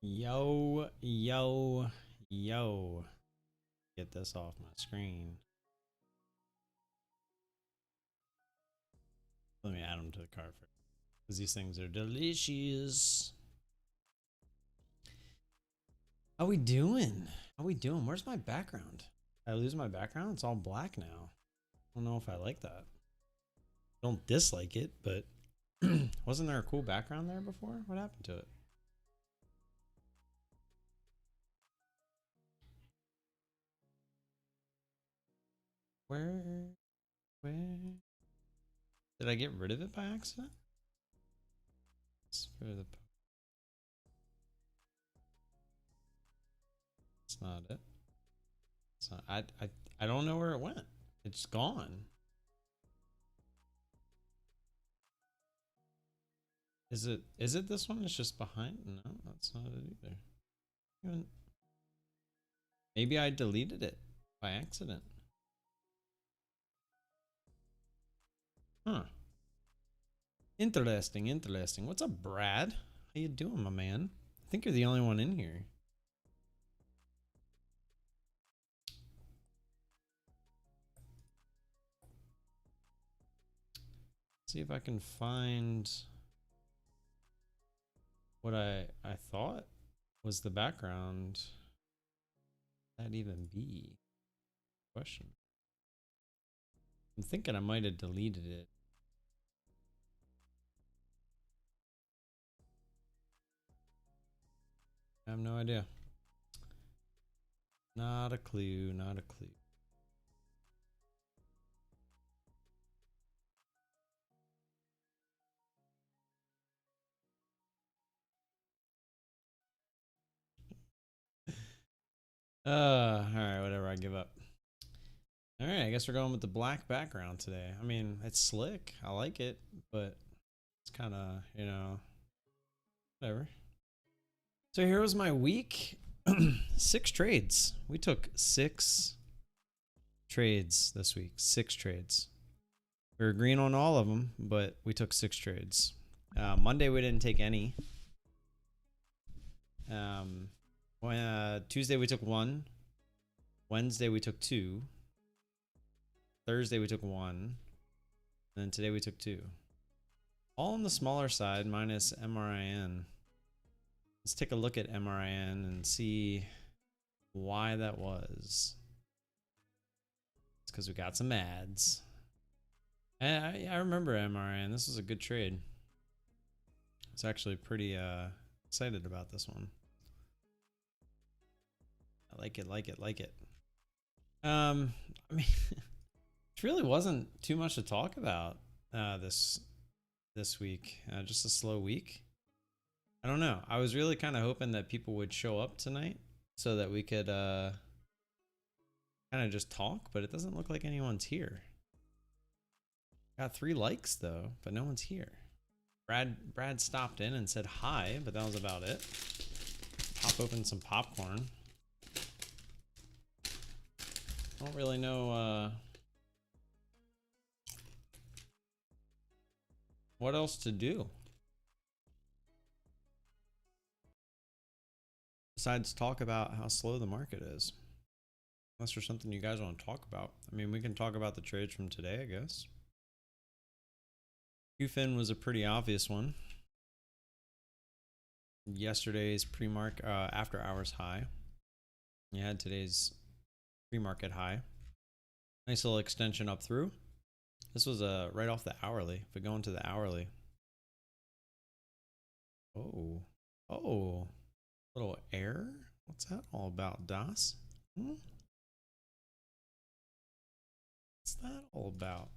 Yo, yo, yo. Get this off my screen. Let me add them to the cart first, because these things are delicious. How we doing? How we doing? Where's my background? Did I lose my background? It's all black now. I don't know if I like that. Don't dislike it, but wasn't there a cool background there before? What happened to it? Where? Did I get rid of it by accident? It's not it. It's not. I don't know where it went. It's gone. Is it this one? It's just behind? No, that's not it either. Maybe I deleted it by accident. Huh. Interesting, interesting. What's up, Brad? How you doing, my man? I think you're the only one in here. See if I can find what I thought was the background. That even be? Question. I'm thinking I might have deleted it. I have no idea. Not a clue, not a clue. Alright, whatever, I give up. Alright, I guess we're going with the black background today. I mean, it's slick. I like it, but it's kind of, you know, whatever. So here was my week. 6 trades. We took 6 trades this week. 6 trades. We were green on all of them, but we took 6 trades. Monday we didn't take any. Tuesday we took 1. Wednesday we took 2. Thursday we took 1. And then today we took 2. All on the smaller side minus MRIN. Let's take a look at MRIN and see why that was. It's because we got some ads. And I remember MRIN. This was a good trade. I was actually pretty excited about this one. I like it, like it, like it. I mean, it really wasn't too much to talk about this week. Just a slow week. I don't know. I was really kind of hoping that people would show up tonight so that we could kind of just talk, but it doesn't look like anyone's here. Got 3 likes though, but no one's here. Brad stopped in and said hi, but that was about it. Pop open some popcorn. I don't really know what else to do besides talk about how slow the market is. Unless there's something you guys want to talk about. I mean, we can talk about the trades from today, I guess. QFIN was a pretty obvious one. Yesterday's pre-market after hours high. You had today's pre-market high. Nice little extension up through. This was right off the hourly. If we go into the hourly. Oh, little error. What's that all about, Das? What's that all about?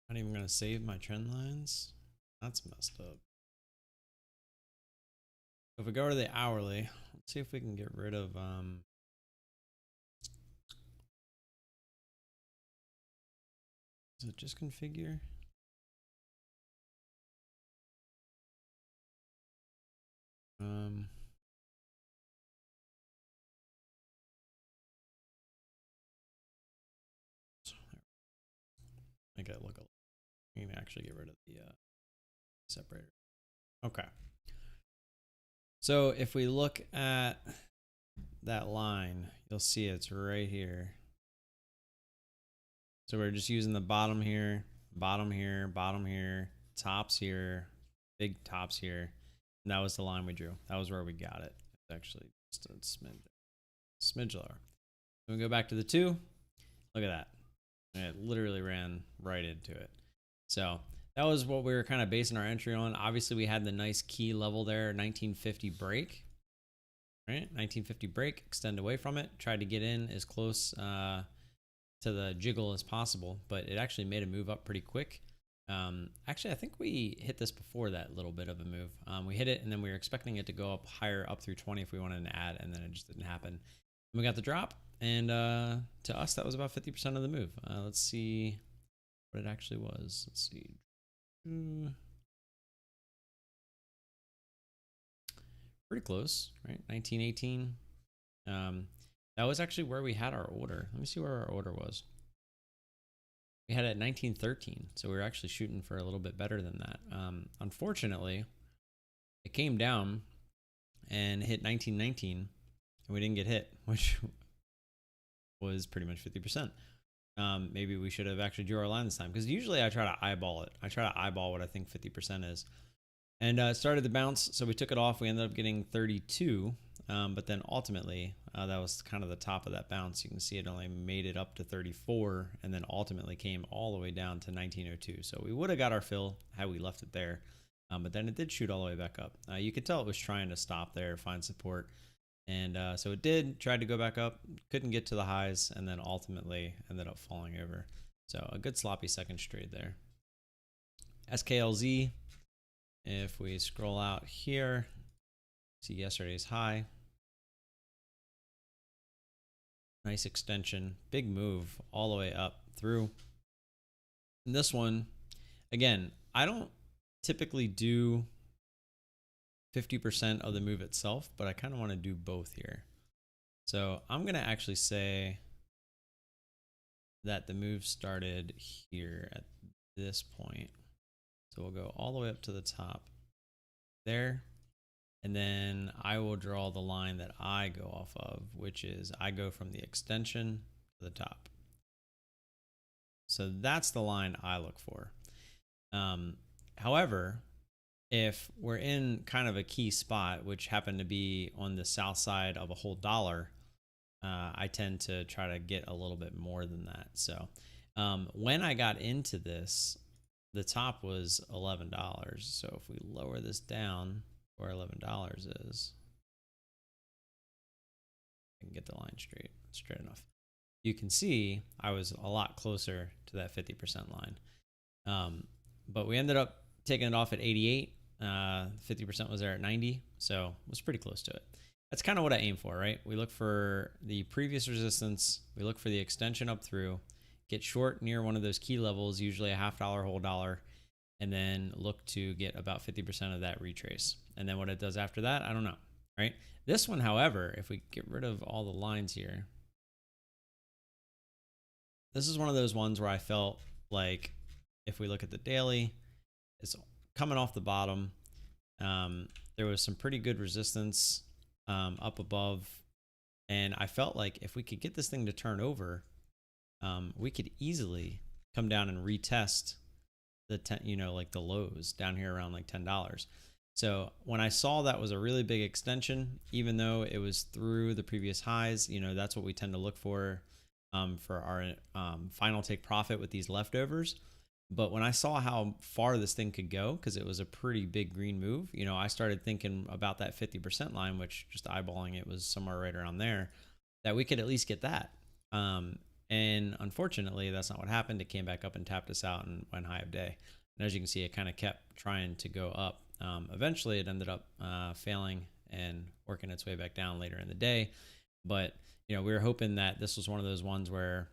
Not even gonna save my trend lines. That's messed up. If we go to the hourly, let's see if we can get rid of is it just configure? Make it look a little. You can actually get rid of the separator. Okay. So if we look at that line, you'll see it's right here. So we're just using the bottom here, bottom here, bottom here, tops here, big tops here. And that was the line we drew. That was where we got it. It's actually just a smidge lower. When we go back to the 2, look at that. It literally ran right into it. So that was what we were kind of basing our entry on. Obviously, we had the nice key level there, 1950 break. Right? 1950 break, extend away from it. Tried to get in as close to the jiggle as possible, but it actually made a move up pretty quick. Actually, I think we hit this before that little bit of a move. We hit it, and then we were expecting it to go up higher, up through 20 if we wanted to add, and then it just didn't happen. And we got the drop, and to us, that was about 50% of the move. Let's see what it actually was. Let's see. Pretty close, right? 1918. That was actually where we had our order. Let me see where our order was. We had it at 1913, so we were actually shooting for a little bit better than that. Unfortunately, it came down and hit 1919, and we didn't get hit, which was pretty much 50%. Maybe we should have actually drew our line this time, because usually I try to eyeball it. I try to eyeball what I think 50% is. And it started to bounce, so we took it off. We ended up getting 32, but then ultimately, that was kind of the top of that bounce. You can see it only made it up to 34, and then ultimately came all the way down to 1902. So we would have got our fill had we left it there, but then it did shoot all the way back up. You could tell it was trying to stop there, find support, and so it did, tried to go back up, couldn't get to the highs, and then ultimately ended up falling over. So a good sloppy second trade there. SKLZ. If we scroll out here, see yesterday's high. Nice extension, big move all the way up through. And this one, again, I don't typically do 50% of the move itself, but I kind of want to do both here. So I'm going to actually say that the move started here at this point. So we'll go all the way up to the top there. And then I will draw the line that I go off of, which is I go from the extension to the top. So that's the line I look for. However, if we're in kind of a key spot, which happened to be on the south side of a whole dollar, I tend to try to get a little bit more than that. So when I got into this, the top was $11. So if we lower this down where $11 is, I can get the line straight enough. You can see I was a lot closer to that 50% line. But we ended up taking it off at 88. 50% was there at 90. So it was pretty close to it. That's kind of what I aim for, right? We look for the previous resistance. We look for the extension up through. Get short near one of those key levels, usually a $half, whole dollar, and then look to get about 50% of that retrace. And then what it does after that, I don't know, right? This one, however, if we get rid of all the lines here, this is one of those ones where I felt like if we look at the daily, it's coming off the bottom. There was some pretty good resistance up above, and I felt like if we could get this thing to turn over, we could easily come down and retest the like the lows down here around like $10. So when I saw that was a really big extension, even though it was through the previous highs, that's what we tend to look for our final take profit with these leftovers. But when I saw how far this thing could go, because it was a pretty big green move, I started thinking about that 50% line, which just eyeballing it was somewhere right around there, that we could at least get that. And unfortunately, that's not what happened. It came back up and tapped us out and went high of day. And as you can see, it kind of kept trying to go up. Eventually, it ended up failing and working its way back down later in the day. But, we were hoping that this was one of those ones where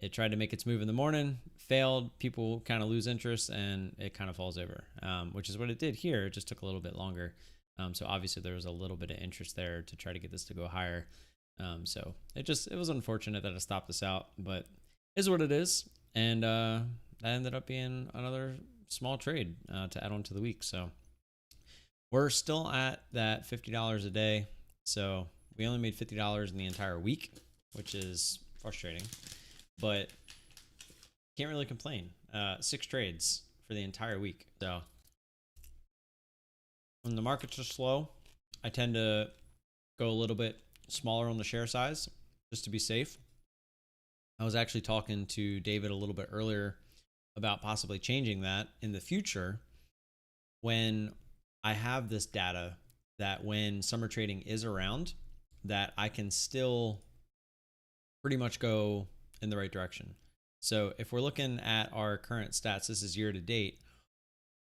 it tried to make its move in the morning, failed, people kind of lose interest, and it kind of falls over, which is what it did here. It just took a little bit longer. So obviously, there was a little bit of interest there to try to get this to go higher. So it was unfortunate that it stopped us out, but it is what it is. And that ended up being another small trade to add on to the week. So we're still at that $50 a day. So we only made $50 in the entire week, which is frustrating, but can't really complain. 6 trades for the entire week. So when the markets are slow, I tend to go a little bit smaller on the share size just to be safe. I was actually talking to David a little bit earlier about possibly changing that in the future when I have this data that when summer trading is around, that I can still pretty much go in the right direction. So if we're looking at our current stats, this is year to date,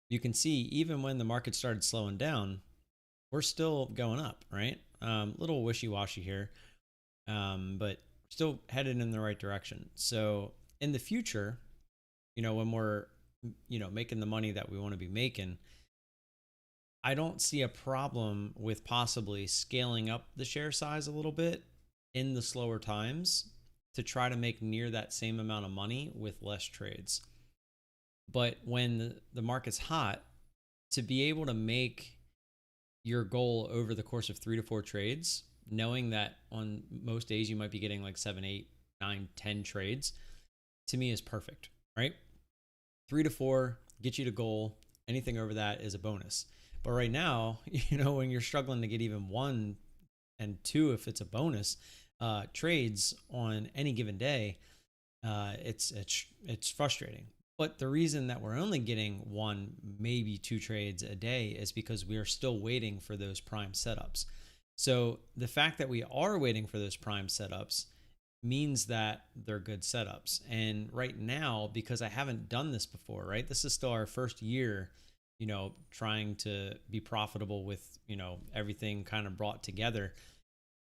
you can see even when the market started slowing down, we're still going up, right? Little wishy-washy here, but still headed in the right direction. So in the future, when we're, making the money that we want to be making, I don't see a problem with possibly scaling up the share size a little bit in the slower times to try to make near that same amount of money with less trades. But when the market's hot, to be able to make your goal over the course of 3 to 4 trades, knowing that on most days you might be getting like 7, 8, 9, 10 trades, to me is perfect, right? 3 to 4 get you to goal. Anything over that is a bonus. But right now, when you're struggling to get even 1 and 2, if it's a bonus, trades on any given day, it's frustrating. But the reason that we're only getting 1, maybe 2 trades a day is because we are still waiting for those prime setups. So the fact that we are waiting for those prime setups means that they're good setups. And right now, because I haven't done this before, right? This is still our first year, trying to be profitable with, everything kind of brought together.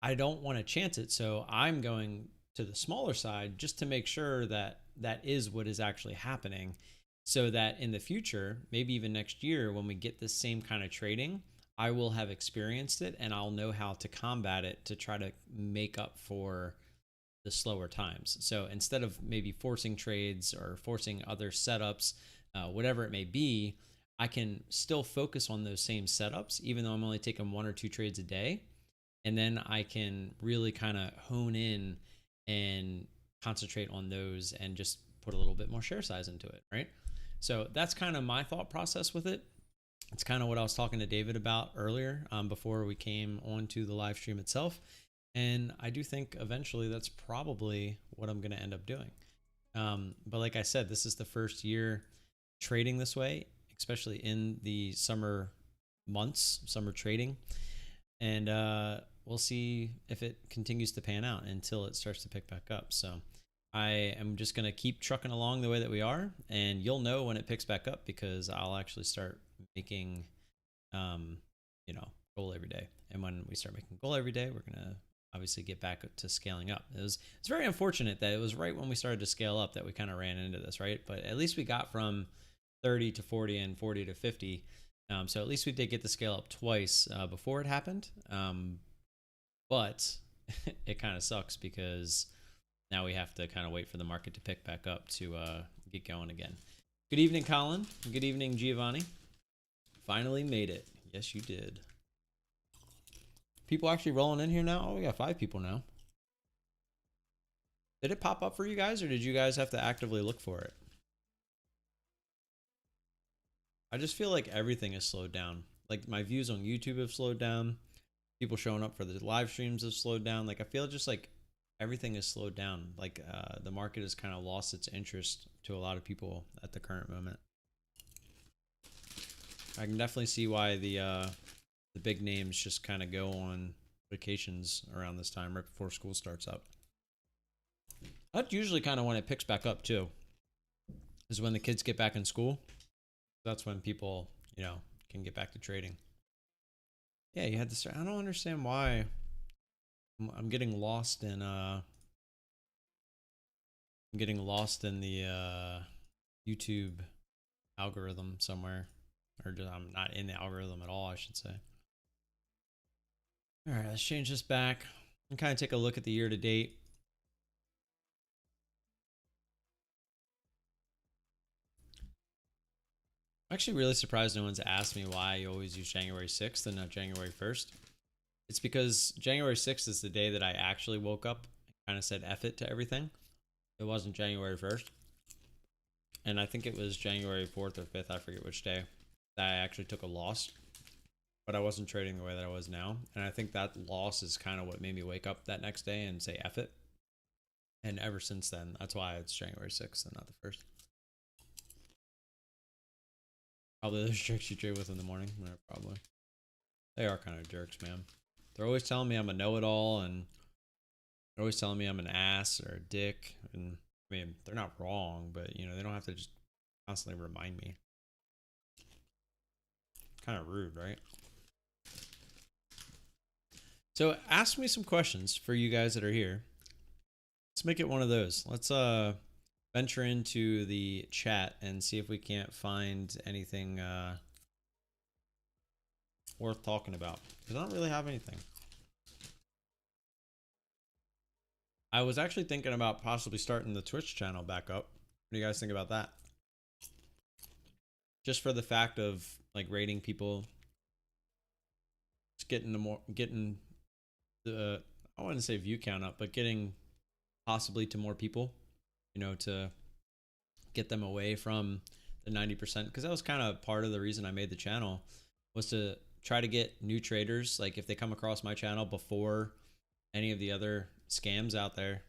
I don't want to chance it. So I'm going to the smaller side just to make sure that that is what is actually happening, so that in the future, maybe even next year, when we get this same kind of trading, I will have experienced it and I'll know how to combat it to try to make up for the slower times. So instead of maybe forcing trades or forcing other setups, whatever it may be, I can still focus on those same setups, even though I'm only taking 1 or 2 trades a day. And then I can really kind of hone in and concentrate on those and just put a little bit more share size into it, right? So that's kind of my thought process with it. It's kind of what I was talking to David about earlier, before we came on to the live stream itself. And I do think eventually that's probably what I'm going to end up doing. But like I said, this is the first year trading this way, especially in the summer months, summer trading. And we'll see if it continues to pan out until it starts to pick back up. So I am just going to keep trucking along the way that we are, and you'll know when it picks back up because I'll actually start making, goal every day. And when we start making goal every day, we're going to obviously get back to scaling up. It's very unfortunate that it was right when we started to scale up that we kind of ran into this, right? But at least we got from 30 to 40 and 40 to 50. So at least we did get the scale up twice before it happened. But it kind of sucks because now we have to kind of wait for the market to pick back up to get going again. Good evening, Colin. Good evening, Giovanni. Finally made it. Yes, you did. People actually rolling in here now? Oh, we got 5 people now. Did it pop up for you guys, or did you guys have to actively look for it? I just feel like everything has slowed down. Like my views on YouTube have slowed down. People showing up for the live streams have slowed down. Like I feel just like everything has slowed down. Like the market has kind of lost its interest to a lot of people at the current moment. I can definitely see why the big names just kind of go on vacations around this time, right before school starts up. That's usually kind of when it picks back up too, is when the kids get back in school. That's when people, can get back to trading. Yeah, you had to start. I don't understand why I'm getting lost in the YouTube algorithm somewhere, or just, I'm not in the algorithm at all, I should say. All right, let's change this back and kind of take a look at the year to date. Actually really surprised no one's asked me why you always use January 6th and not January 1st. It's because January 6th is the day that I actually woke up and kind of said F it to everything. It wasn't January 1st. And I think it was January 4th or 5th, I forget which day, that I actually took a loss. But I wasn't trading the way that I was now. And I think that loss is kind of what made me wake up that next day and say F it. And ever since then, that's why it's January 6th and not the 1st. Probably those jerks you trade with in the morning. Yeah, probably. They are kind of jerks, man. They're always telling me I'm a know-it-all, and they're always telling me I'm an ass or a dick. And I mean, they're not wrong, but you know, they don't have to just constantly remind me. Kind of rude, right? So ask me some questions for you guys that are here. Let's make it one of those. Let's venture into the chat and see if we can't find anything worth talking about, because I don't really have anything. I was actually thinking about possibly starting the Twitch channel back up. What do you guys think about that? Just for the fact of like rating people, just getting the I wouldn't say view count up, but getting possibly to more people, you know, to get them away from the 90%, because that was kind of part of the reason I made the channel, was to try to get new traders, like if they come across my channel before any of the other scams out there.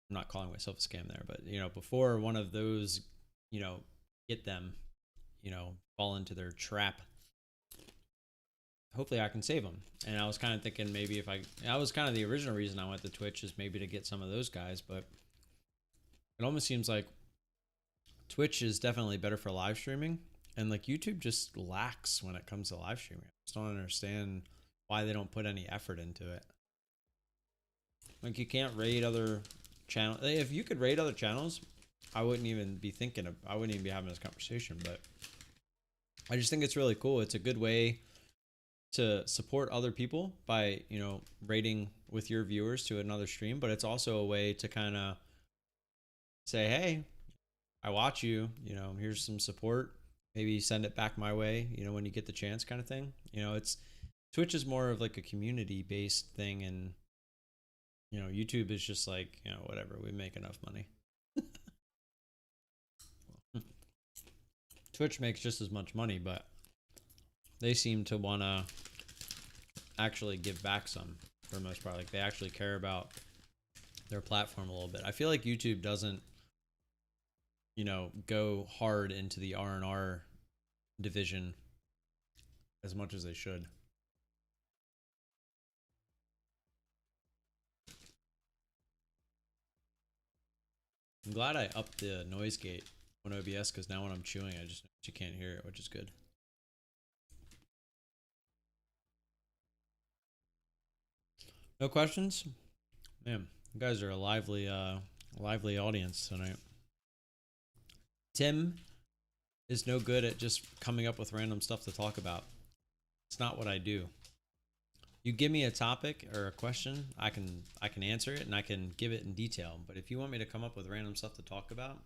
I'm not calling myself a scam there, but you know, before one of those, you know, get them, you know, fall into their trap, hopefully I can save them. And I was kind of thinking maybe if I was kind of the original reason I went to Twitch, is maybe to get some of those guys, but it almost seems like Twitch is definitely better for live streaming, and like YouTube just lacks when it comes to live streaming. I just don't understand why they don't put any effort into it. Like, you can't raid other channels. If you could raid other channels, I wouldn't even be I wouldn't even be having this conversation, but I just think it's really cool. It's a good way to support other people by, you know, raiding with your viewers to another stream, but it's also a way to kind of say, hey, I watch you, you know, here's some support. Maybe send it back my way, you know, when you get the chance, kind of thing. You know, it's Twitch is more of like a community based thing, and you know, YouTube is just like, you know, whatever, we make enough money. Twitch makes just as much money, but they seem to want to actually give back some for the most part. Like, they actually care about their platform a little bit. I feel like YouTube doesn't, you know, go hard into the R&R division as much as they should. I'm glad I upped the noise gate on OBS, because now when I'm chewing, I just you can't hear it, which is good. No questions? Man, you guys are a lively audience tonight. Tim is no good at just coming up with random stuff to talk about. It's not what I do. You give me a topic or a question, I can answer it and I can give it in detail. But if you want me to come up with random stuff to talk about,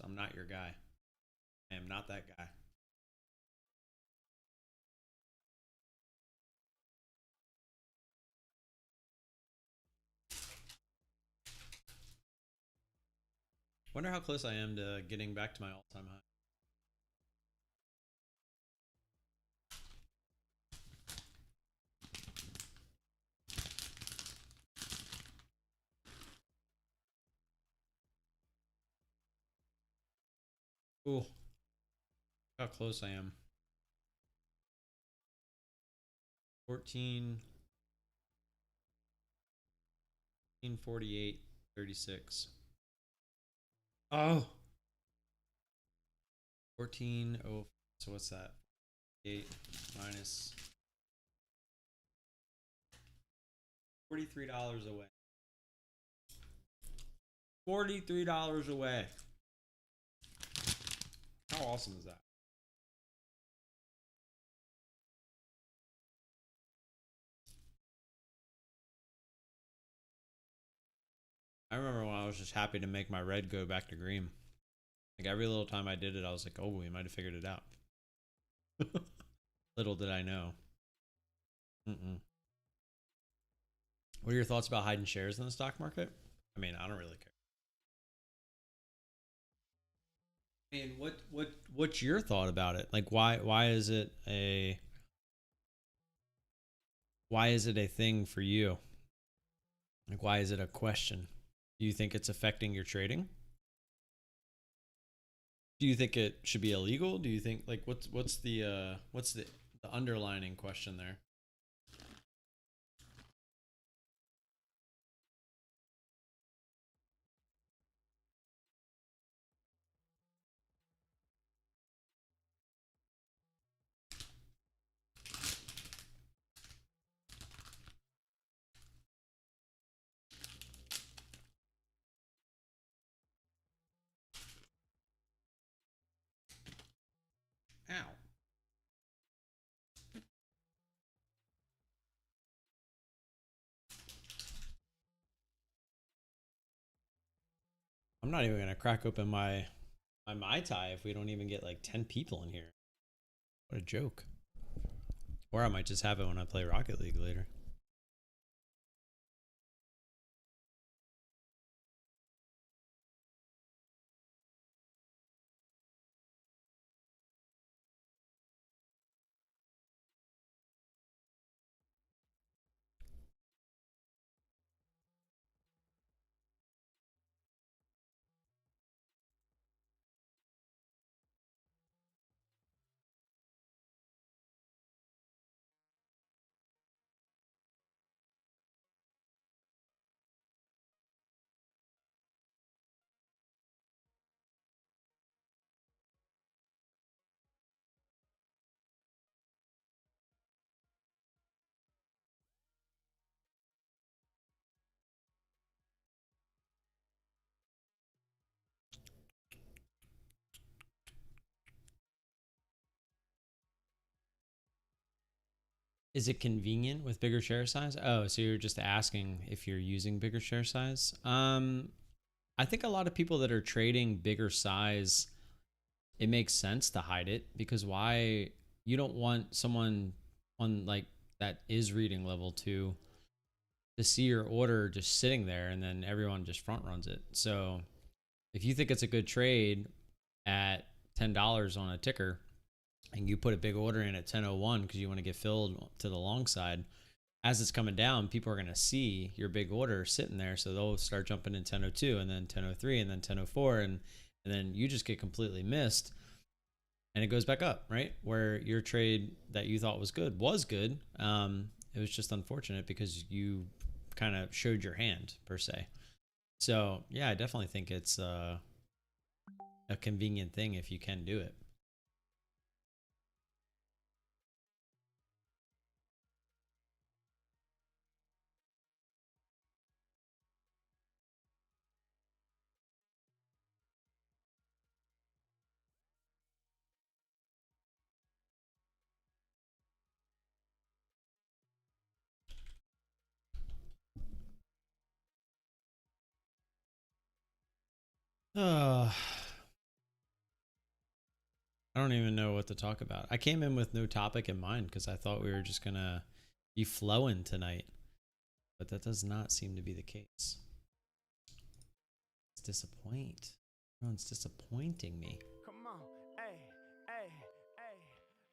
I'm not your guy. I am not that guy. Wonder how close I am to getting back to my all-time high. Ooh, how close I am. 14, 48, 36. Oh, 14. Oh, so what's that? 8 minus $43 away. $43 away. How awesome is that? I remember when I was just happy to make my red go back to green. Like every little time I did it, I was like, oh, we might have figured it out. Little did I know. What are your thoughts about hiding shares in the stock market? I mean, I don't really care. I mean, what's your thought about it? Like, why is it a thing for you? Like, why is it a question? Do you think it's affecting your trading? Do you think it should be illegal? Do you think like what's the underlining question there? Ow. I'm not even gonna crack open my Mai Tai if we don't even get like 10 people in here. What a joke. Or I might just have it when I play Rocket League later. Is it convenient with bigger share size? Oh, so you're just asking if you're using bigger share size? I think a lot of people that are trading bigger size, it makes sense to hide it because why you don't want someone on like that is reading level 2 to see your order just sitting there and then everyone just front runs it. So if you think it's a good trade at $10 on a ticker and you put a big order in at 10.01 because you want to get filled to the long side, as it's coming down, people are going to see your big order sitting there. So they'll start jumping in 10.02 and then 10.03 and then 10.04 and then you just get completely missed and it goes back up, right? Where your trade that you thought was good. It was just unfortunate because you kind of showed your hand per se. So yeah, I definitely think it's a convenient thing if you can do it. I don't even know what to talk about. I came in with no topic in mind because I thought we were just gonna be flowing tonight, but that does not seem to be the case. It's disappoint. Everyone's disappointing me. Come on, hey, hey, hey.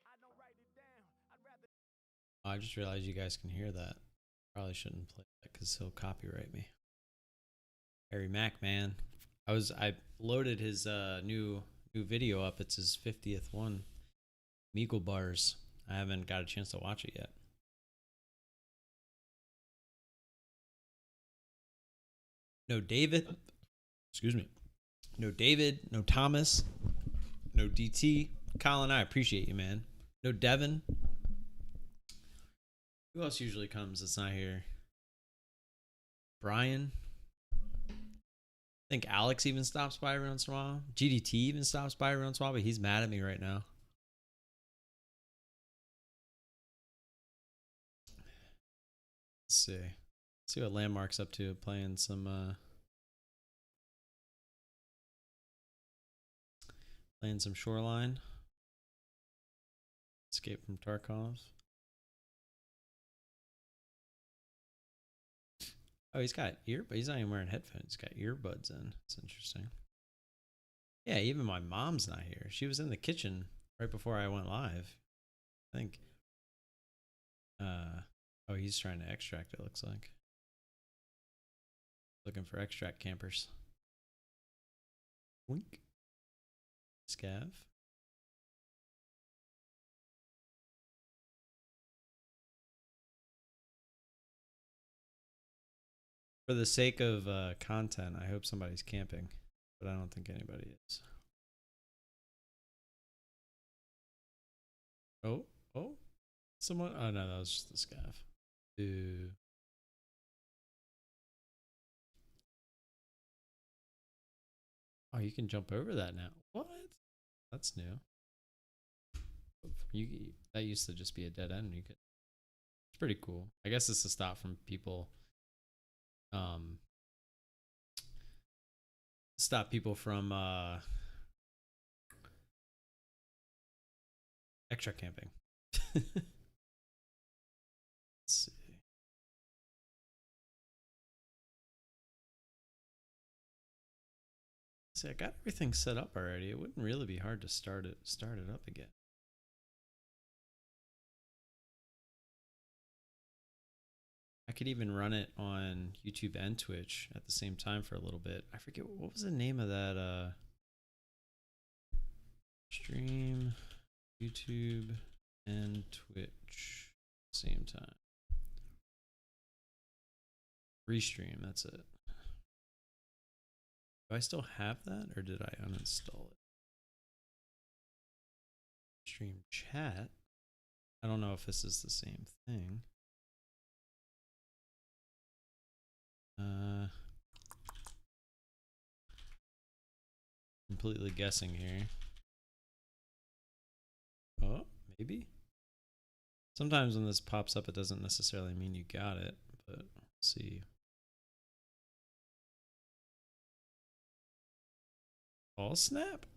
I don't write it down. I'd rather. Oh, I just realized you guys can hear that. Probably shouldn't play that because he'll copyright me. Harry Mack, man. I loaded his new video up. It's his 50th one. Meagle bars. I haven't got a chance to watch it yet. No David. Excuse me. No David. No Thomas. No DT. Colin, I appreciate you, man. No Devin. Who else usually comes that's not here? Brian. I think Alex even stops by every once in a while. GDT even stops by every once in a while, but he's mad at me right now. Let's see. Let's see what Landmark's up to, playing some Playing some Shoreline. Escape from Tarkov. Oh, he's got but he's not even wearing headphones. He's got earbuds in. It's interesting. Yeah, even my mom's not here. She was in the kitchen right before I went live. I think. Oh, he's trying to extract, it looks like. Looking for extract campers. Wink. Scav. For the sake of content, I hope somebody's camping, but I don't think anybody is. Oh, someone. Oh no, that was just the scav. Ooh. Oh, you can jump over that now. What? That's new. That used to just be a dead end. You could. It's pretty cool. I guess it's to stop from people. Stop people from extra camping. Let's see. See, I got everything set up already. It wouldn't really be hard to start it up again. I could even run it on YouTube and Twitch at the same time for a little bit. I forget what was the name of that stream, YouTube and Twitch same time. Restream, that's it. Do I still have that or did I uninstall it? Stream chat. I don't know if this is the same thing. Completely guessing here. Oh, maybe. Sometimes when this pops up, it doesn't necessarily mean you got it, but we'll see. All snap?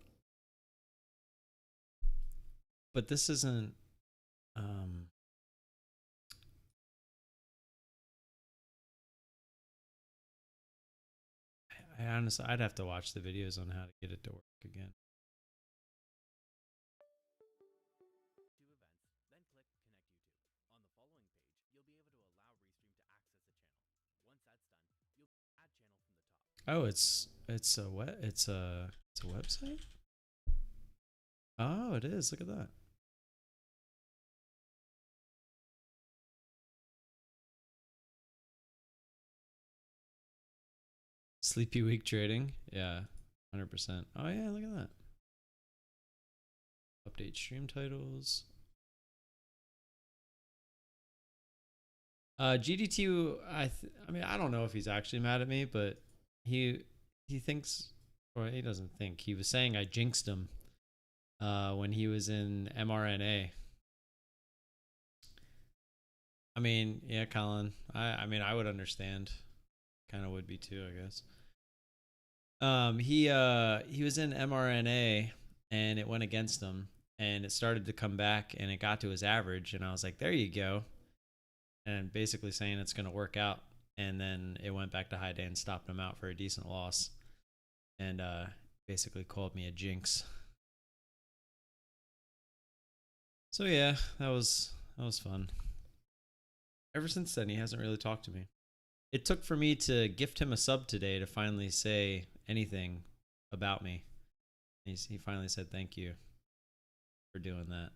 But this isn't, I honestly, I'd have to watch the videos on how to get it to work again. Oh, it's a website? Oh, it is. Look at that. Sleepy week trading. Yeah, 100%. Oh yeah, look at that. Update stream titles. GDT. I mean, I don't know if he's actually mad at me, but he thinks, or he doesn't think. He was saying I jinxed him when he was in mRNA. I mean, yeah, Colin. I mean, I would understand. Kind of would be too, I guess. He was in mRNA and it went against him and it started to come back and it got to his average and I was like, there you go. And basically saying it's going to work out. And then it went back to high day and stopped him out for a decent loss. And basically called me a jinx. So yeah, that was fun. Ever since then, he hasn't really talked to me. It took for me to gift him a sub today to finally say anything about me. He finally said thank you for doing that.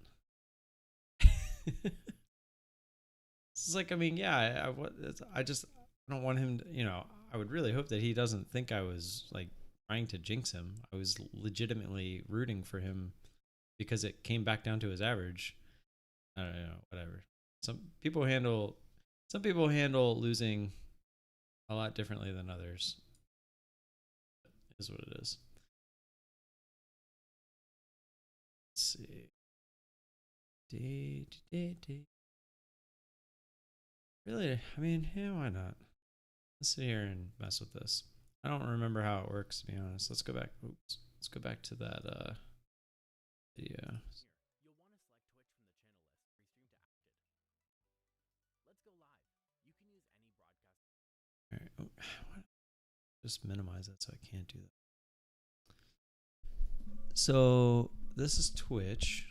It's like, I mean, yeah, I don't want him to, you know, I would really hope that he doesn't think I was like trying to jinx him. I was legitimately rooting for him because it came back down to his average. I don't know, whatever. Some people handle losing a lot differently than others. It is what it is. Let's see. Really? I mean, yeah, why not? Let's sit here and mess with this. I don't remember how it works, to be honest. Let's go back. Oops. Let's go back to that Video. You'll want to select Twitch from the channel list, restream to active. Let's go live. You can use any broadcast. All right. Oh, just minimize that so I can't do that. So this is Twitch.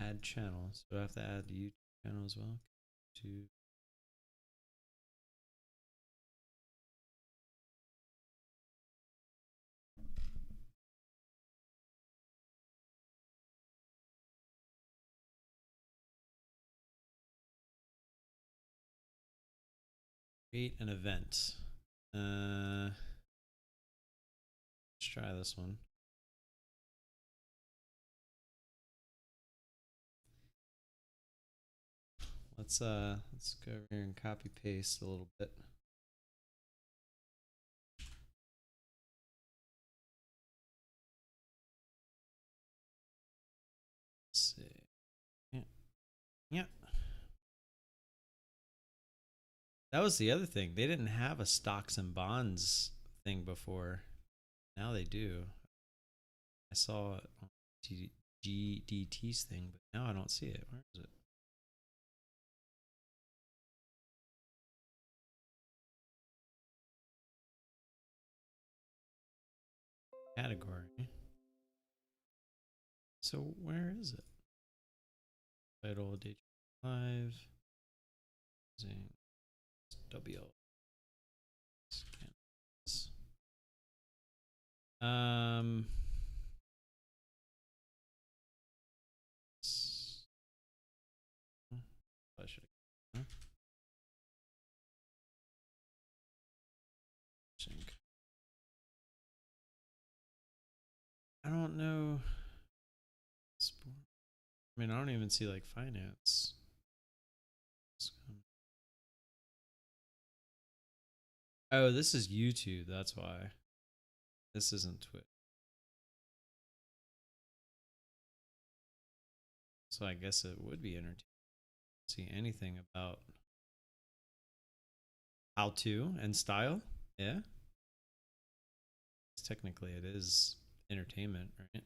Add channel. So I have to add the YouTube channel as well. To create an event. Let's try this one. Let's go over here and copy paste a little bit. Let's see. Yeah. Yeah. That was the other thing. They didn't have a stocks and bonds thing before. Now they do. I saw it on GDT's thing, but now I don't see it. Where is it? Category. So where is it? Title, date, live, using WL. I should have. Sync. I don't know. Sport. I mean, I don't even see like finance. Oh, this is YouTube. That's why. This isn't Twitch. So I guess it would be entertaining. See anything about how to and style? Yeah. Technically, it is entertainment, right?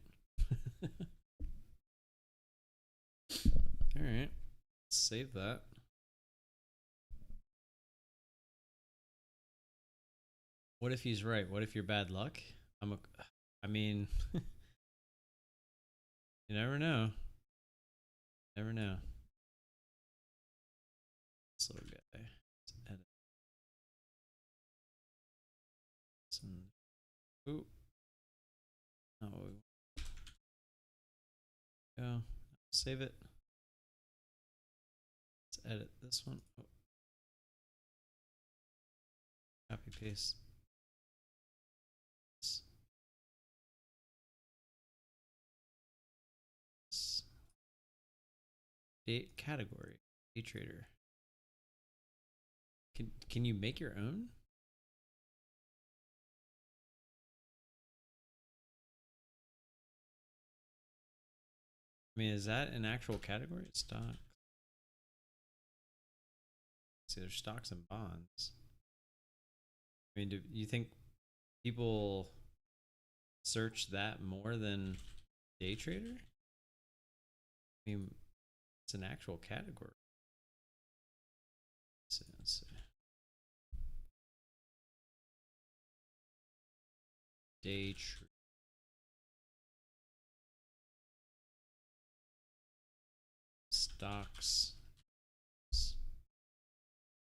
All right. Save that. What if he's right? What if you're bad luck? I mean, you never know. Never know. This little guy. Let's edit. Ooh. Oh. Go. Save it. Let's edit this one. Oh. Copy paste. Date category. Day trader. Can you make your own? I mean, is that an actual category? Stock. See, there's stocks and bonds. I mean, do you think people search that more than day trader? I mean, it's an actual category. Let's see. Day trader. Stocks.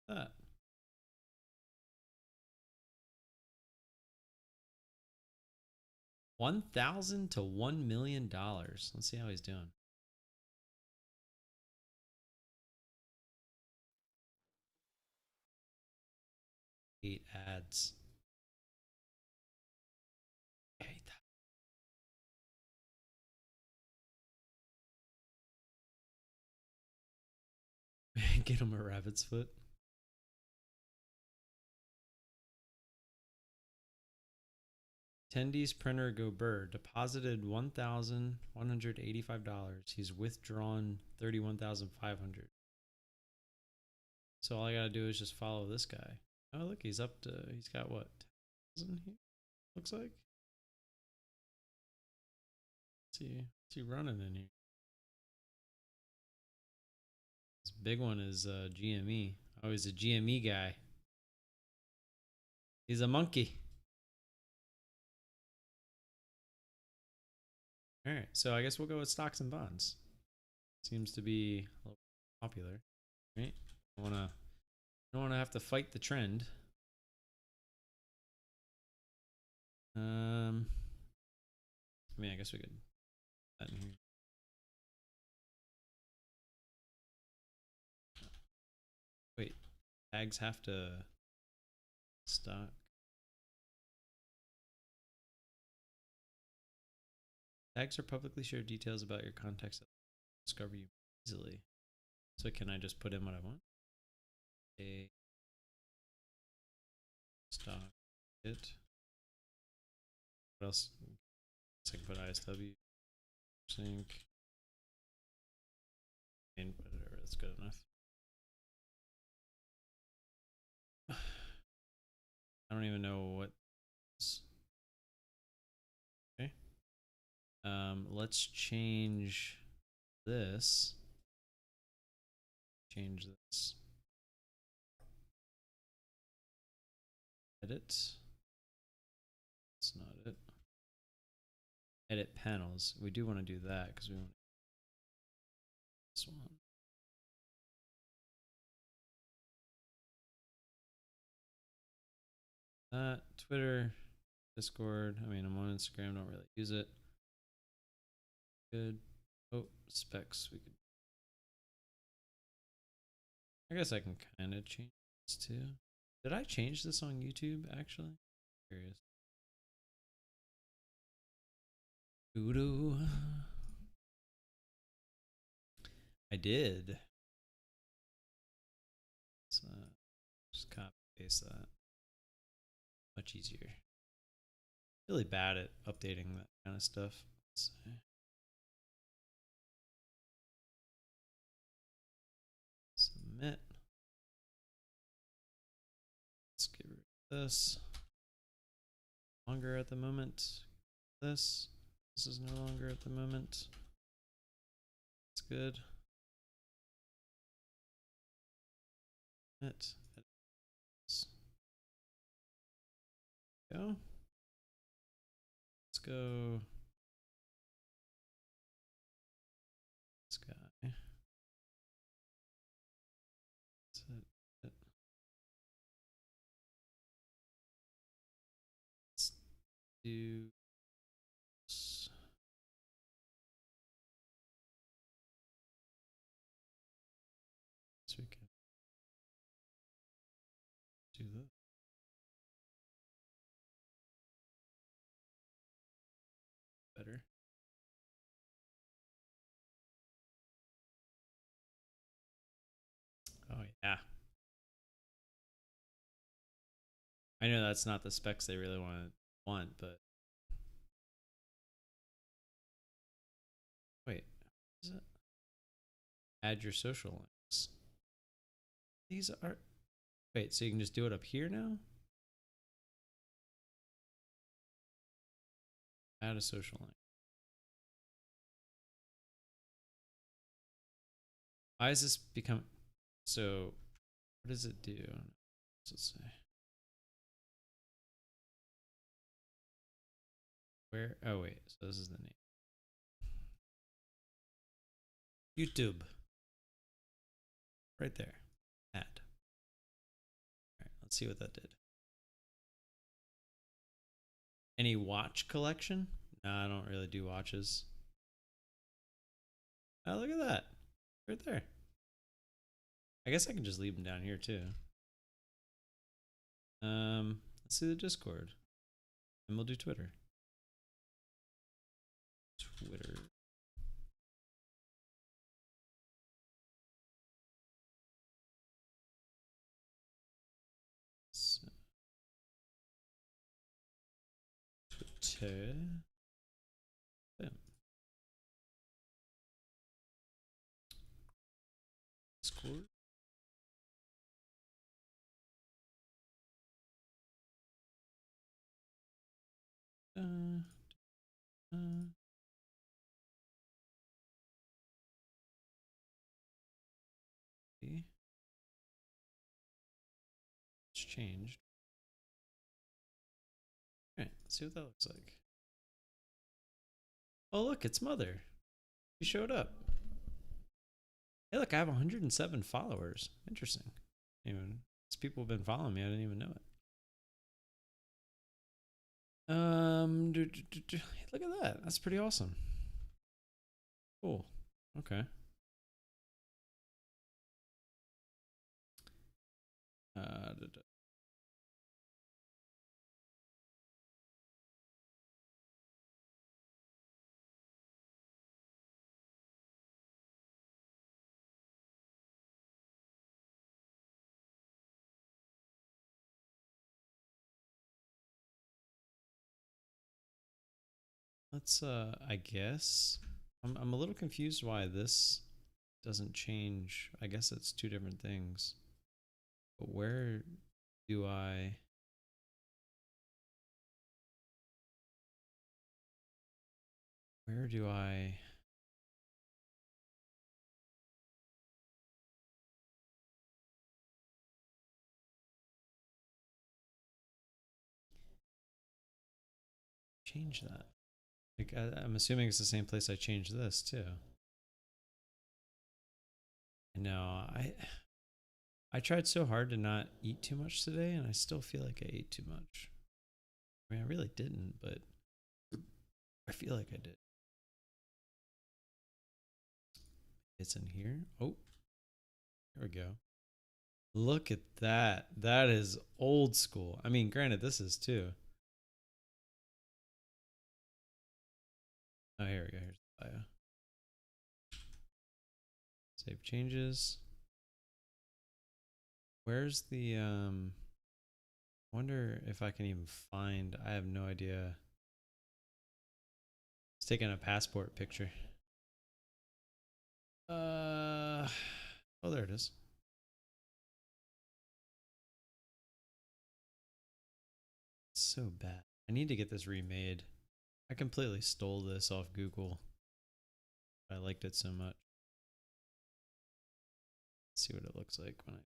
That. $1,000 to $1 million. Let's see how he's doing. 8 ads. I hate that. Get him a rabbit's foot. Attendees printer go burr. Deposited $1,185. He's withdrawn $31,500. So all I gotta do is just follow this guy. Oh look, he's up to. He's got what? 10,000 here. Looks like. What's he running in here? This big one is GME. Oh, he's a GME guy. He's a monkey. All right, so I guess we'll go with stocks and bonds. Seems to be a little popular, right? Don't wanna have to fight the trend. I mean, I guess we could put that in here. Wait, tags have to stock. Tags are publicly shared details about your contacts that discover you easily. So can I just put in what I want? A stock it. What else? I can put ISW sync and whatever. That's good enough. I don't even know what. Okay. Let's change this. Change this. Edit. That's not it. Edit panels. We do want to do that because we want this one. Twitter, Discord. I mean, I'm on Instagram. Don't really use it. Good. Oh, specs. We could. I guess I can kind of change this too. Did I change this on YouTube actually? Curious. Voodoo. I did. So just copy paste that. Much easier. Really bad at updating that kind of stuff. Let's see. Submit. Let's get rid of this. Longer at the moment. This is no longer at the moment. That's good. Edit. Go. Let's go. This guy. That's it. Let's do this. So we can do that. Better. Oh yeah. I know that's not the specs they really want, but wait, is it? Add your social links. These are wait, so you can just do it up here now? Add a social link. Why does this become so? What does it do? Let's say where. Oh wait, so this is the name. YouTube. Right there. Add. All right, let's see what that did. Any watch collection? No, I don't really do watches. Oh, look at that. Right there. I guess I can just leave them down here too. Let's see the Discord. And we'll do Twitter. Twitter. So, Twitter. Boom. Discord. changed. All right, let's see what that looks like. Oh, look, it's Mother. She showed up. Hey, look, I have 107 followers. Interesting. Even these people have been following me. I didn't even know it. Look at that. That's pretty awesome. Cool. Okay. Let's I guess I'm a little confused why this doesn't change. I guess it's two different things. But where do I change that? Like I'm assuming it's the same place I changed this too. No, I tried so hard to not eat too much today, and I still feel like I ate too much. I mean, I really didn't, but I feel like I did. It's in here. Oh, here we go. Look at that. That is old school. I mean, granted, this is too. Oh, here we go. Here's the bio. Save changes. Where's the wonder if I can even find. I have no idea. It's taking a passport picture. Oh, there it is. It's so bad. I need to get this remade. I completely stole this off Google. I liked it so much. Let's see what it looks like when I.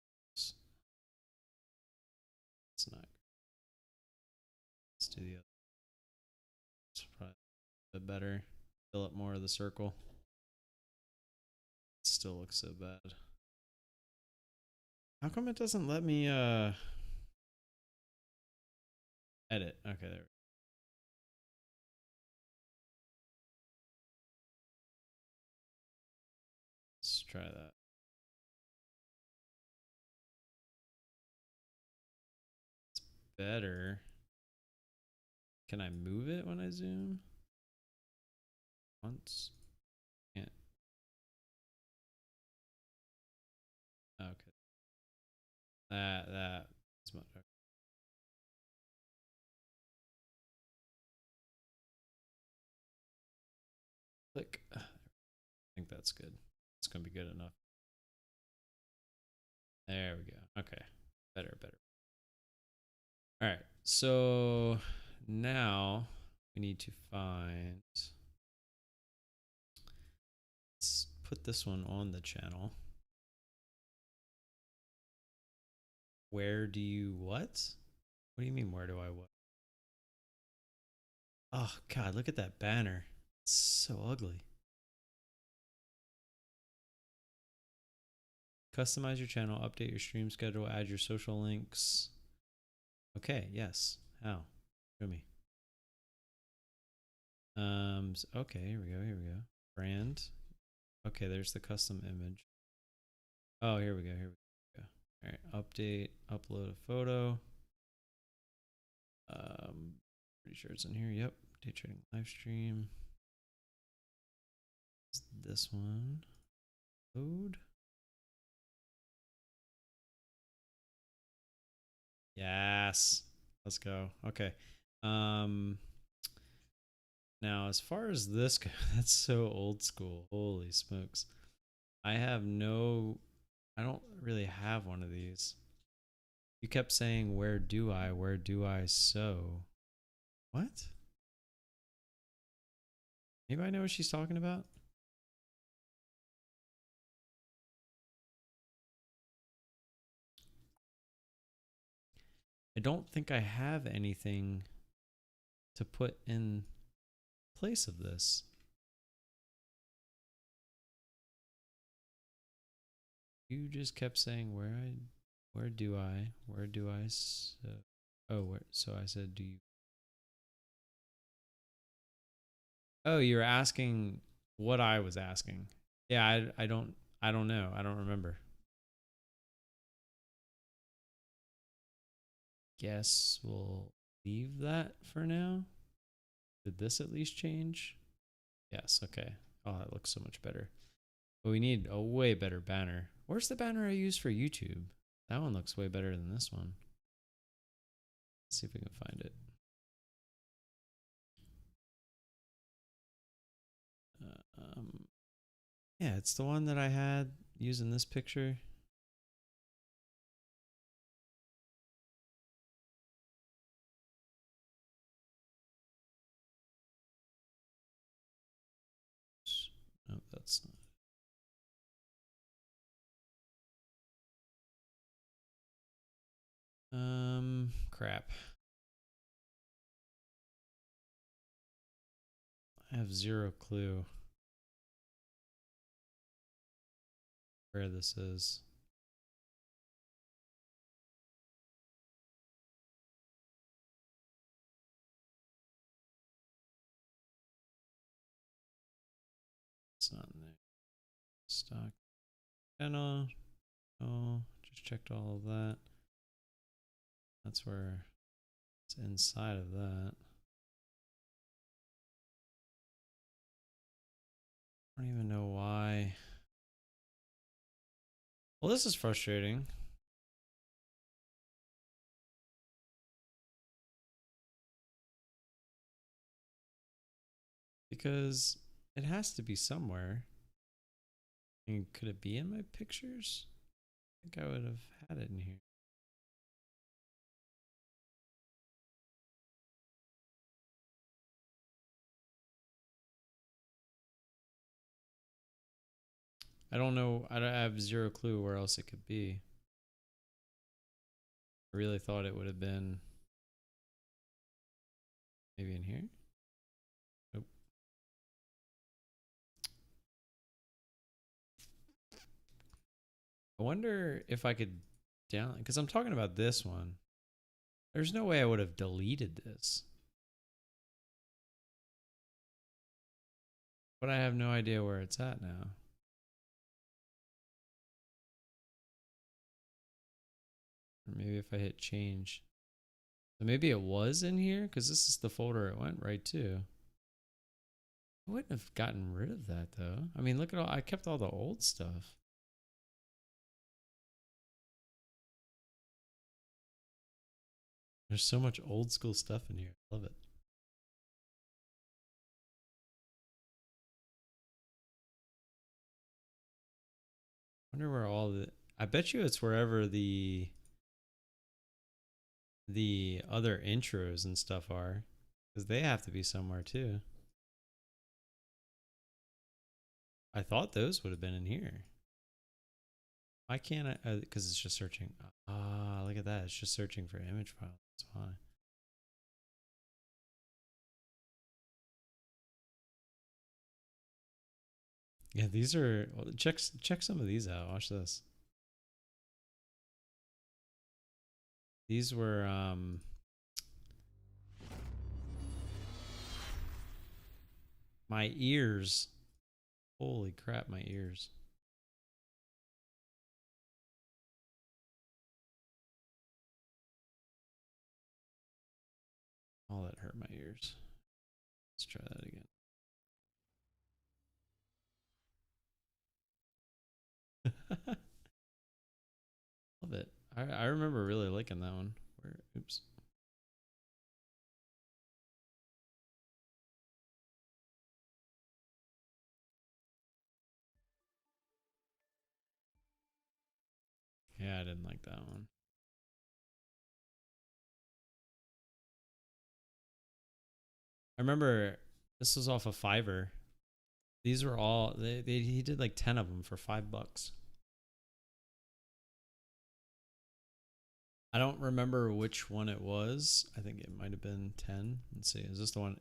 It's not. Let's do the other. It's probably a bit better. Fill up more of the circle. It still looks so bad. How come it doesn't let me edit? Okay, there. Let's try that. It's better. Can I move it when I zoom? Once. Can't. Okay. That's much better. Click. I think that's good. It's gonna be good enough. There we go. Okay. Better. All right. So now we need to find. Let's put this one on the channel. Where do you what? What do you mean, where do I what? Oh, God, look at that banner. It's so ugly. Customize your channel, update your stream schedule, add your social links. Okay, yes. How? Show me. Okay, here we go. Brand. Okay, there's the custom image. Oh, here we go. All right, update, upload a photo. Pretty sure it's in here. Yep. Day trading live stream. It's this one. Load. Yes. Let's go. Okay. Now as far as this goes, that's so old school. Holy smokes. I don't really have one of these. You kept saying, where do I sew? What? Anybody know what she's talking about? I don't think I have anything to put in place of this. You just kept saying where do I so I said do you. Oh, you're asking what I was asking. Yeah, I don't know. I don't remember. Guess we'll leave that for now. Did this at least change? Yes, okay. Oh, that looks so much better. But we need a way better banner. Where's the banner I used for YouTube? That one looks way better than this one. Let's see if we can find it. Yeah, it's the one that I had using this picture. No, that's not. Crap. I have zero clue where this is. It's not in there. Stock channel. Oh, just checked all of that. That's where it's inside of that. I don't even know why. Well, this is frustrating. Because it has to be somewhere. I mean, could it be in my pictures? I think I would have had it in here. I don't know. I have zero clue where else it could be. I really thought it would have been maybe in here. Nope. I wonder if I could down, because I'm talking about this one. There's no way I would have deleted this. But I have no idea where it's at now. Or maybe if I hit change. So maybe it was in here because this is the folder it went right to. I wouldn't have gotten rid of that though. I mean, look at all, I kept all the old stuff. There's so much old school stuff in here. Love it. Wonder where all the, I bet you it's wherever the other intros and stuff are, because they have to be somewhere too. I thought those would have been in here. Why can't I? Because it's just searching. Ah, look at that. It's just searching for image file. That's why. Yeah, these are, well, check some of these out. Watch this. These were my ears. Holy crap, my ears. Oh, that hurt my ears. Let's try that again. Love it. I remember really liking that one. Where, oops. Yeah, I didn't like that one. I remember this was off of Fiverr. These were all he did like 10 of them for $5. I don't remember which one it was. I think it might have been 10. Let's see. Is this the one?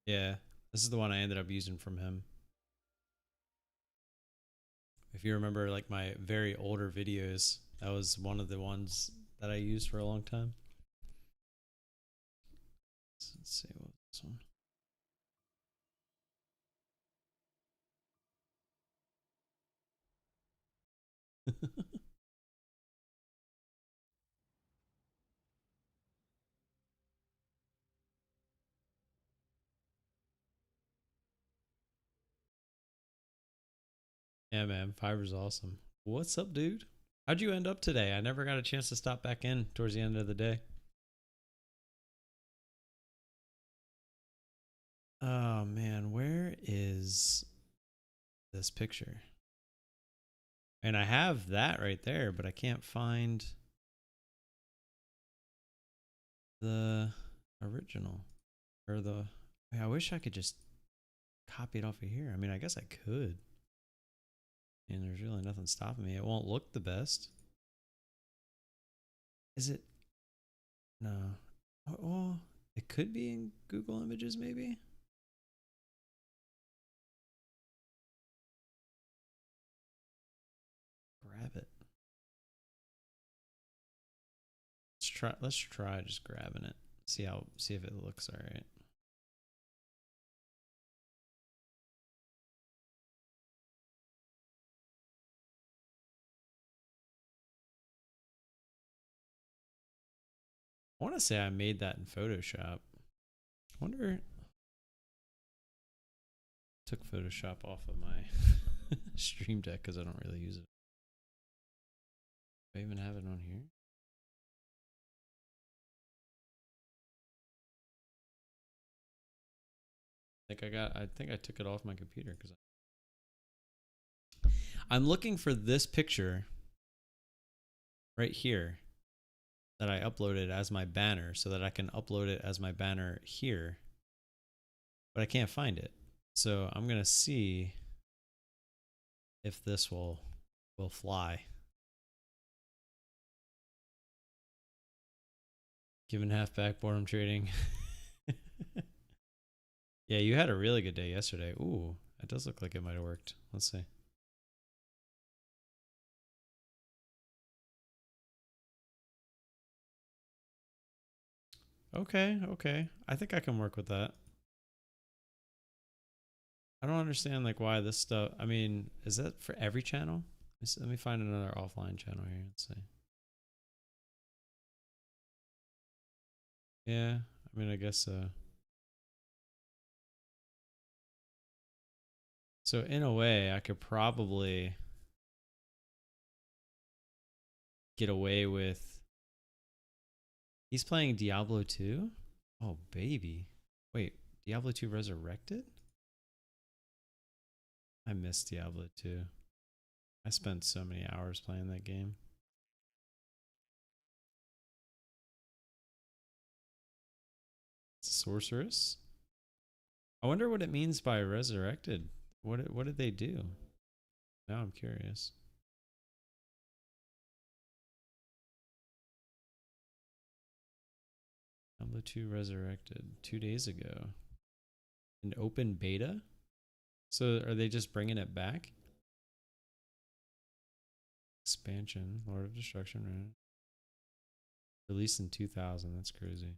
Yeah. This is the one I ended up using from him. If you remember like my very older videos, that was one of the ones that I used for a long time. So let's see what was this one. Yeah, man, Fiverr's awesome. What's up, dude? How'd you end up today? I never got a chance to stop back in towards the end of the day. Oh man, where is this picture? And I have that right there, but I can't find the original or the. I wish I could just copy it off of here. I mean, I guess I could. And there's really nothing stopping me. It won't look the best. Is it? No. Oh, it could be in Google Images, maybe. Grab it. Let's try just grabbing it. See if it looks all right. I want to say I made that in Photoshop. I wonder. Took Photoshop off of my Stream Deck because I don't really use it. Do I even have it on here? I think I took it off my computer because I'm looking for this picture right here that I uploaded as my banner so that I can upload it as my banner here, but I can't find it. So I'm gonna see if this will fly. Given half back boredom trading. Yeah, you had a really good day yesterday. Ooh, that does look like it might have worked. Let's see. Okay. I think I can work with that. I don't understand like why this stuff. I mean, is that for every channel? Let me find another offline channel here. Let's see. Yeah, I mean, I guess so. So in a way, I could probably get away with. He's playing Diablo 2? Oh, baby. Wait, Diablo 2 Resurrected? I miss Diablo 2. I spent so many hours playing that game. Sorceress? I wonder what it means by resurrected. What did they do? Now I'm curious. Diablo 2 Resurrected 2 days ago. An open beta? So are they just bringing it back? Expansion, Lord of Destruction, right? Released in 2000. That's crazy.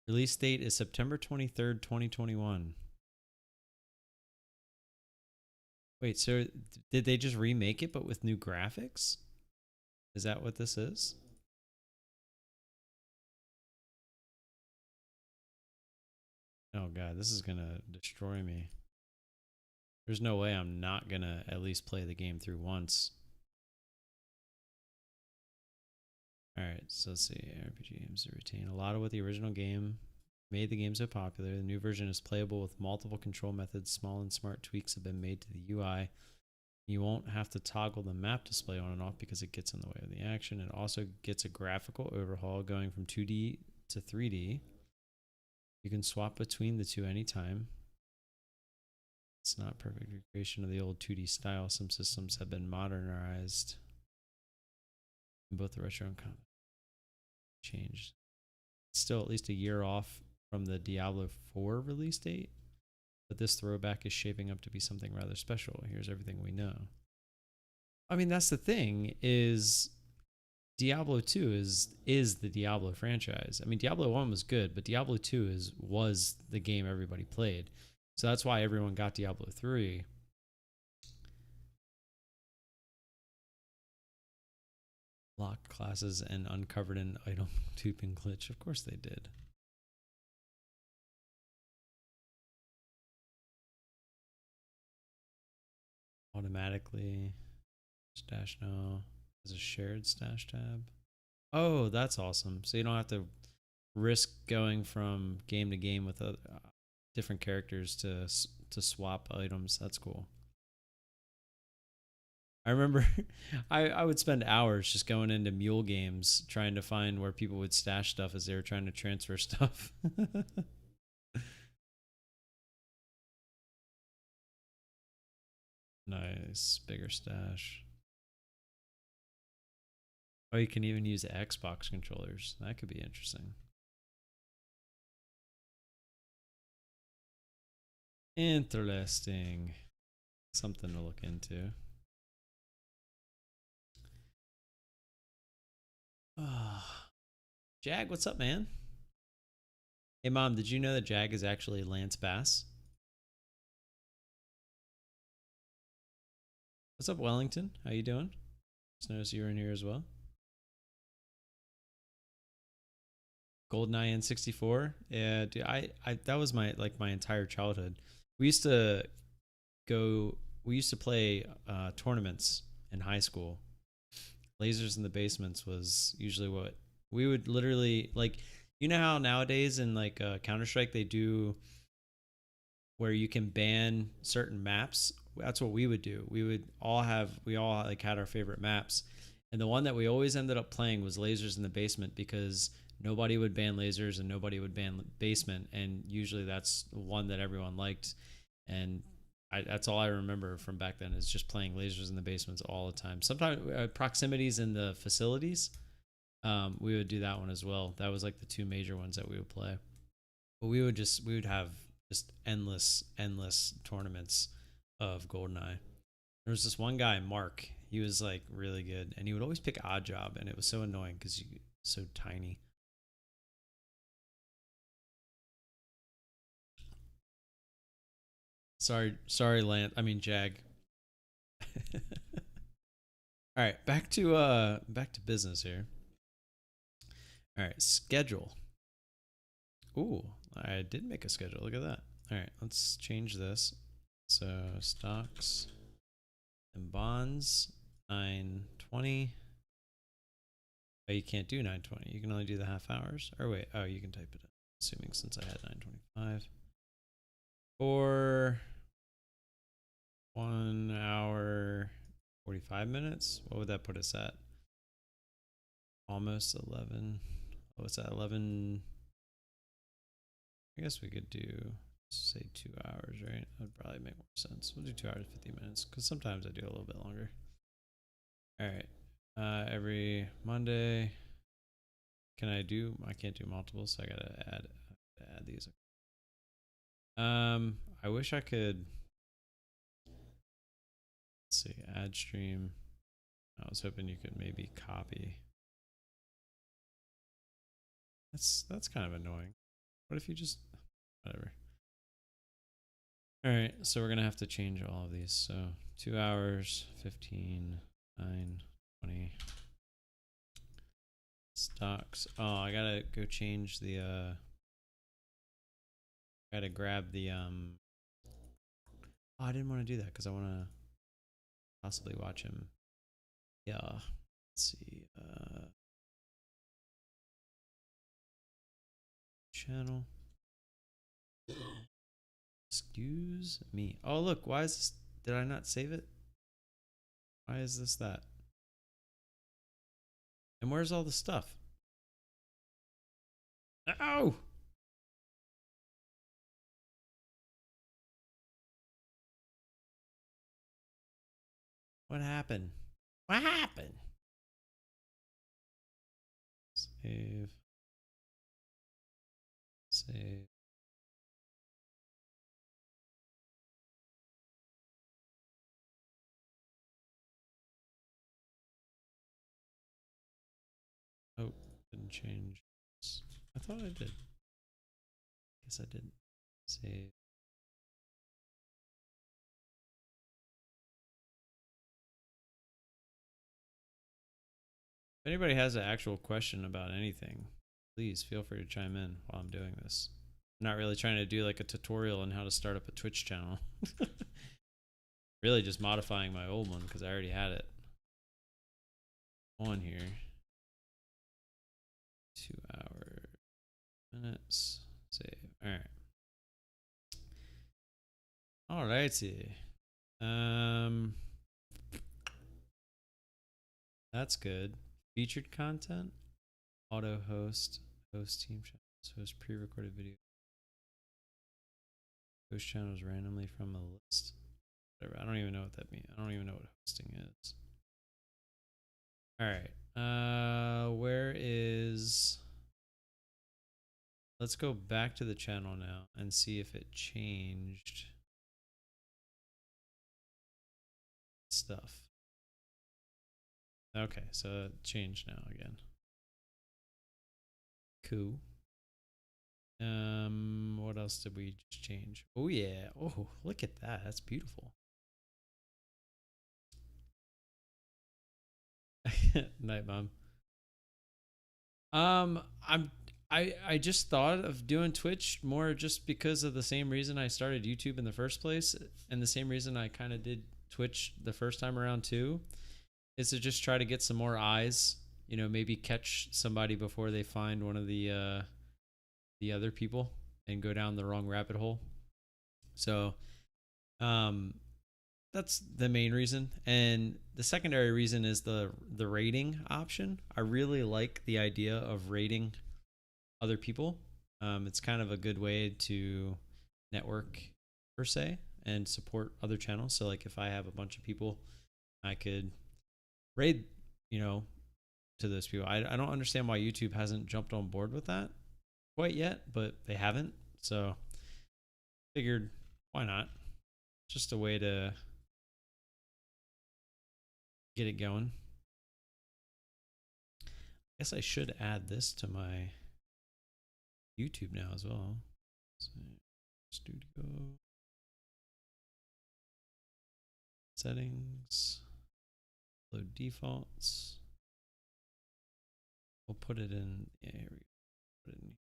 Release date is September 23rd, 2021. Wait, so did they just remake it but with new graphics? Is that what this is? Oh god, this is gonna destroy me. There's no way I'm not gonna at least play the game through once. Alright, so let's see. RPG games retain a lot of what the original game made the game so popular. The new version is playable with multiple control methods. Small and smart tweaks have been made to the UI. You won't have to toggle the map display on and off because it gets in the way of the action. It also gets a graphical overhaul going from 2D to 3D. You can swap between the two anytime. It's not perfect recreation of the old 2D style. Some systems have been modernized. in both the retro and combat changed. Still at least a year off from the Diablo 4 release date, but this throwback is shaping up to be something rather special. Here's everything we know. I mean, that's the thing, is Diablo 2 is the Diablo franchise. I mean, Diablo 1 was good, but Diablo 2 was the game everybody played. So that's why everyone got Diablo 3. Locked classes and uncovered an item tubing glitch. Of course they did. Automatically. Stash now. There's a shared stash tab. Oh, that's awesome. So you don't have to risk going from game to game with different characters to swap items. That's cool. I remember I would spend hours just going into mule games trying to find where people would stash stuff as they were trying to transfer stuff. Nice. Bigger stash. Oh, you can even use Xbox controllers. That could be interesting. Interesting. Something to look into. Jag, what's up, man? Hey, Mom, did you know that Jag is actually Lance Bass? What's up, Wellington? How you doing? Just noticed you were in here as well. GoldenEye N64. Yeah, dude, I that was my entire childhood. We used to play tournaments in high school. Lasers in the basements was usually what we would literally like. You know how nowadays in like Counter-Strike they do where you can ban certain maps. That's what we would do. We all like had our favorite maps, and the one that we always ended up playing was Lasers in the Basement because nobody would ban lasers and nobody would ban basement, and usually that's one that everyone liked. And that's all I remember from back then is just playing Lasers in the Basements all the time. Sometimes proximities in the facilities, we would do that one as well. That was like the two major ones that we would play. But we would have just endless tournaments of GoldenEye. There was this one guy, Mark. He was like really good, and he would always pick Odd Job, and it was so annoying because you so tiny. Sorry, Lance. I mean Jag. All right, back to business here. All right, schedule. Ooh, I did make a schedule. Look at that. All right, let's change this. So stocks and bonds 9:20. Oh, you can't do 9:20. You can only do the half hours. Or wait, oh, you can type it in. Assuming since I had 9:25. For 1 hour 45 minutes. What would that put us at? Almost 11. What's that? 11. I guess we could do, say, 2 hours, right? That would probably make more sense. We'll do 2 hours 50 minutes because sometimes I do a little bit longer. All right. Every Monday. I can't do multiple, so I gotta add these. I wish I could. Let's see, add stream. I was hoping you could maybe copy. That's kind of annoying. What if you just whatever? All right, so we're gonna have to change all of these. So 2 hours, 15, 9, 20. Stocks. Oh, I gotta go change the gotta grab the oh, I didn't want to do that because I want to possibly watch him. Yeah. Let's see. Channel. Excuse me. Oh, look. Why is this? Did I not save it? Why is this that? And where's all the stuff? Oh! What happened? What happened? Save. Save. Oh, didn't change. I thought I did. Guess I didn't. Save. If anybody has an actual question about anything, please feel free to chime in while I'm doing this. I'm not really trying to do like a tutorial on how to start up a Twitch channel. Really just modifying my old one because I already had it on here. 2 hours, minutes, save. All right. All righty. That's good. Featured content, auto host, host team channels, host pre-recorded video, host channels randomly from a list. Whatever. I don't even know what that means. I don't even know what hosting is. All right. Where is? Let's go back to the channel now and see if it changed stuff. Okay, so it changed now again. Cool. What else did we just change? Oh yeah. Oh, look at that. That's beautiful. Night, Mom. I just thought of doing Twitch more just because of the same reason I started YouTube in the first place, and the same reason I kind of did Twitch the first time around too, is to just try to get some more eyes. You know, maybe catch somebody before they find one of the other people and go down the wrong rabbit hole. So, that's the main reason, and the secondary reason is the rating option. I really like the idea of rating other people. It's kind of a good way to network per se and support other channels. So like if I have a bunch of people, I could raid, you know, to those people. I don't understand why YouTube hasn't jumped on board with that quite yet, but they haven't. So figured, why not? Just a way to get it going. I guess I should add this to my YouTube now as well. Studio settings, load defaults. We'll put it in. Yeah, here we go. Put it in.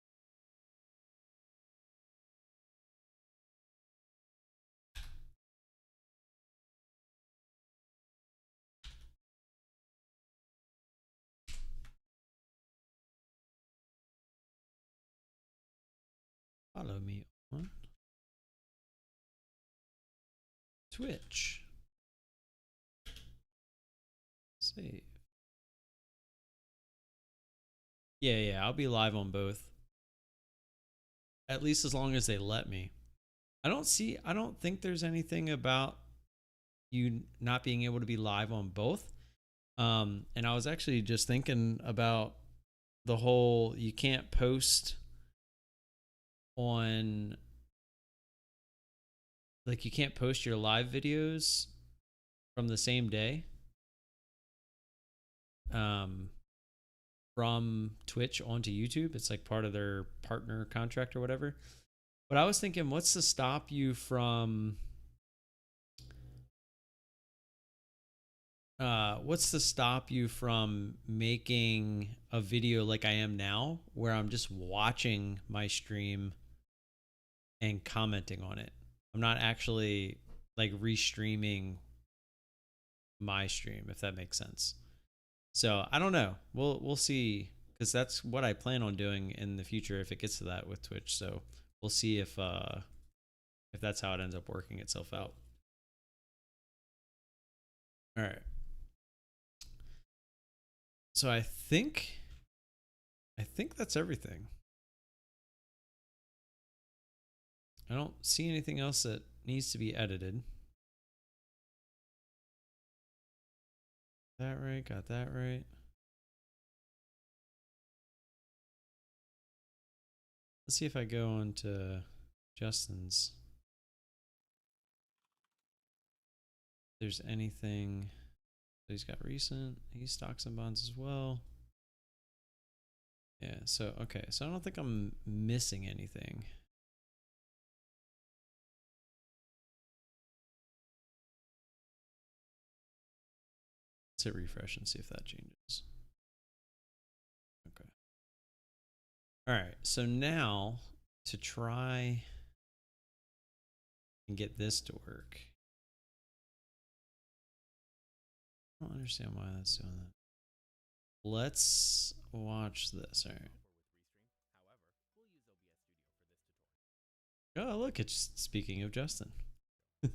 Follow me on Twitch. Save. Yeah, I'll be live on both. At least as long as they let me. I don't think there's anything about you not being able to be live on both. And I was actually just thinking about the whole you can't post on, like, you can't post your live videos from the same day from Twitch onto YouTube. It's like part of their partner contract or whatever. But I was thinking, what's to stop you from making a video like I am now, where I'm just watching my stream and commenting on it? I'm not actually like restreaming my stream, if that makes sense. So I don't know. We'll see, because that's what I plan on doing in the future if it gets to that with Twitch. So we'll see if that's how it ends up working itself out. All right. So I think that's everything. I don't see anything else that needs to be edited. That right? Got that right. Let's see if I go on to Justin's. If there's anything. He's got recent. He stocks and bonds as well. Yeah, so, okay. So I don't think I'm missing anything. Let's hit refresh and see if that changes. Okay. All right. So now to try and get this to work. I don't understand why that's doing that. Let's watch this. All right. Oh, look, it's speaking of Justin. All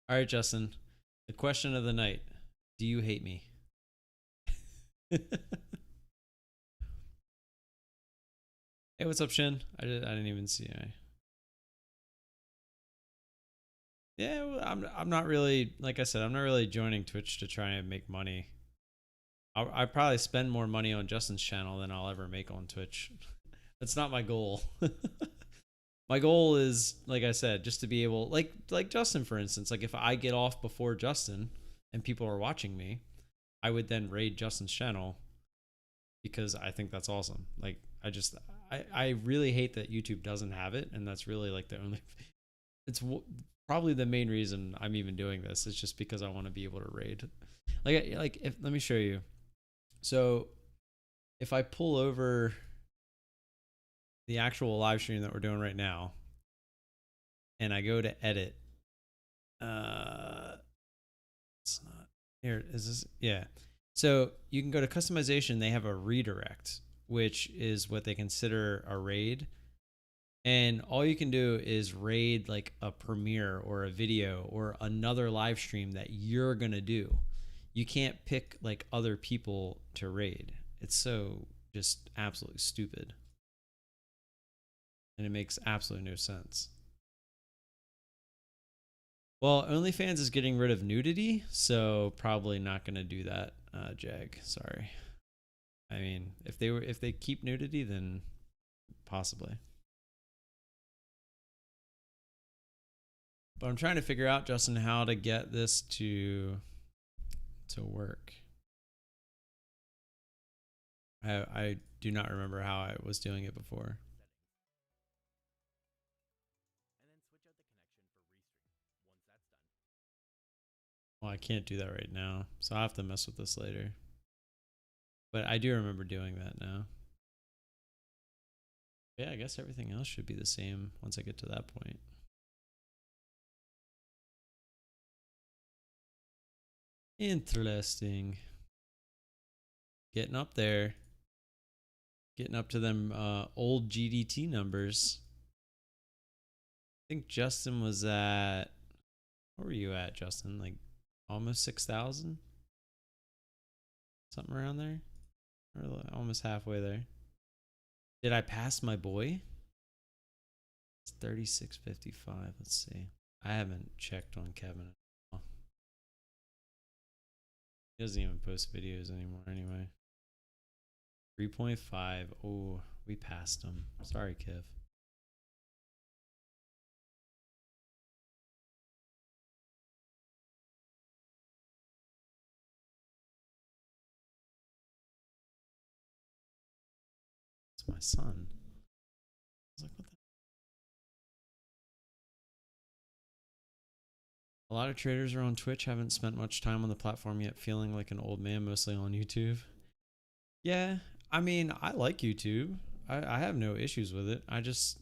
right, Justin. The question of the night. Do you hate me? Hey, what's up, Shin? I didn't even see. Yeah, well, I'm not really, like I said, I'm not really joining Twitch to try and make money. I probably spend more money on Justin's channel than I'll ever make on Twitch. That's not my goal. My goal is, like I said, just to be able, like Justin, for instance, like if I get off before Justin and people are watching me, I would then raid Justin's channel because I think that's awesome. Like I really hate that YouTube doesn't have it, and that's really like the only. It's probably the main reason I'm even doing this. It's just because I want to be able to raid. Like if let me show you. So if I pull over the actual live stream that we're doing right now, and I go to edit, it's not here. Is this? Yeah. So you can go to customization. They have a redirect, which is what they consider a raid. And all you can do is raid like a premiere or a video or another live stream that you're going to do. You can't pick like other people to raid. It's so just absolutely stupid. And it makes absolutely no sense. Well, OnlyFans is getting rid of nudity, so probably not going to do that, Jag. Sorry. I mean, if they keep nudity, then possibly. But I'm trying to figure out, Justin, how to get this to work. I do not remember how I was doing it before. Well, I can't do that right now, so I'll have to mess with this later. But I do remember doing that now. Yeah, I guess everything else should be the same once I get to that point. Interesting. Getting up there. Getting up to them old GDT numbers. I think Justin was at... What were you at, Justin? Like almost 6,000? Something around there? Or almost halfway there. Did I pass my boy? It's 36.55. Let's see. I haven't checked on Kevin at all. He doesn't even post videos anymore anyway. 3.5. Oh, we passed him. Sorry, Kev. It's my son. I was like, what the? A lot of traders are on Twitch, haven't spent much time on the platform yet, feeling like an old man, mostly on YouTube. Yeah, I mean, I like YouTube. I have no issues with it. I just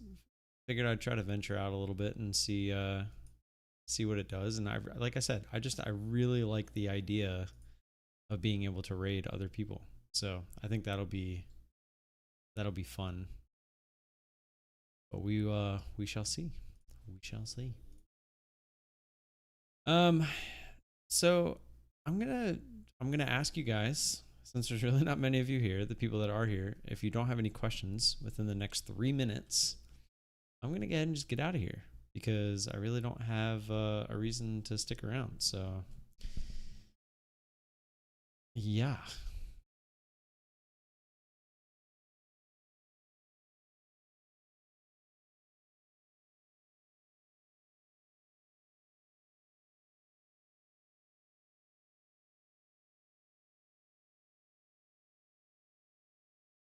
figured I'd try to venture out a little bit and see what it does. And like I said, I really like the idea of being able to raid other people. So I think that'll be fun. But we shall see. We shall see. So I'm gonna ask you guys, since there's really not many of you here, the people that are here, if you don't have any questions within the next 3 minutes, I'm gonna go ahead and just get out of here because I really don't have a reason to stick around. So yeah.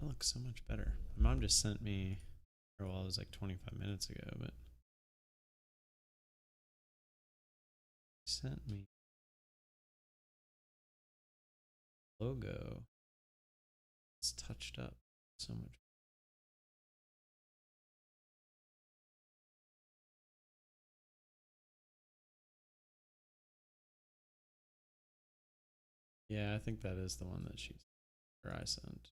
That looks so much better. My mom just sent me, or well, it was like 25 minutes ago, but sent me logo. It's touched up so much. Yeah, I think that is the one that I sent.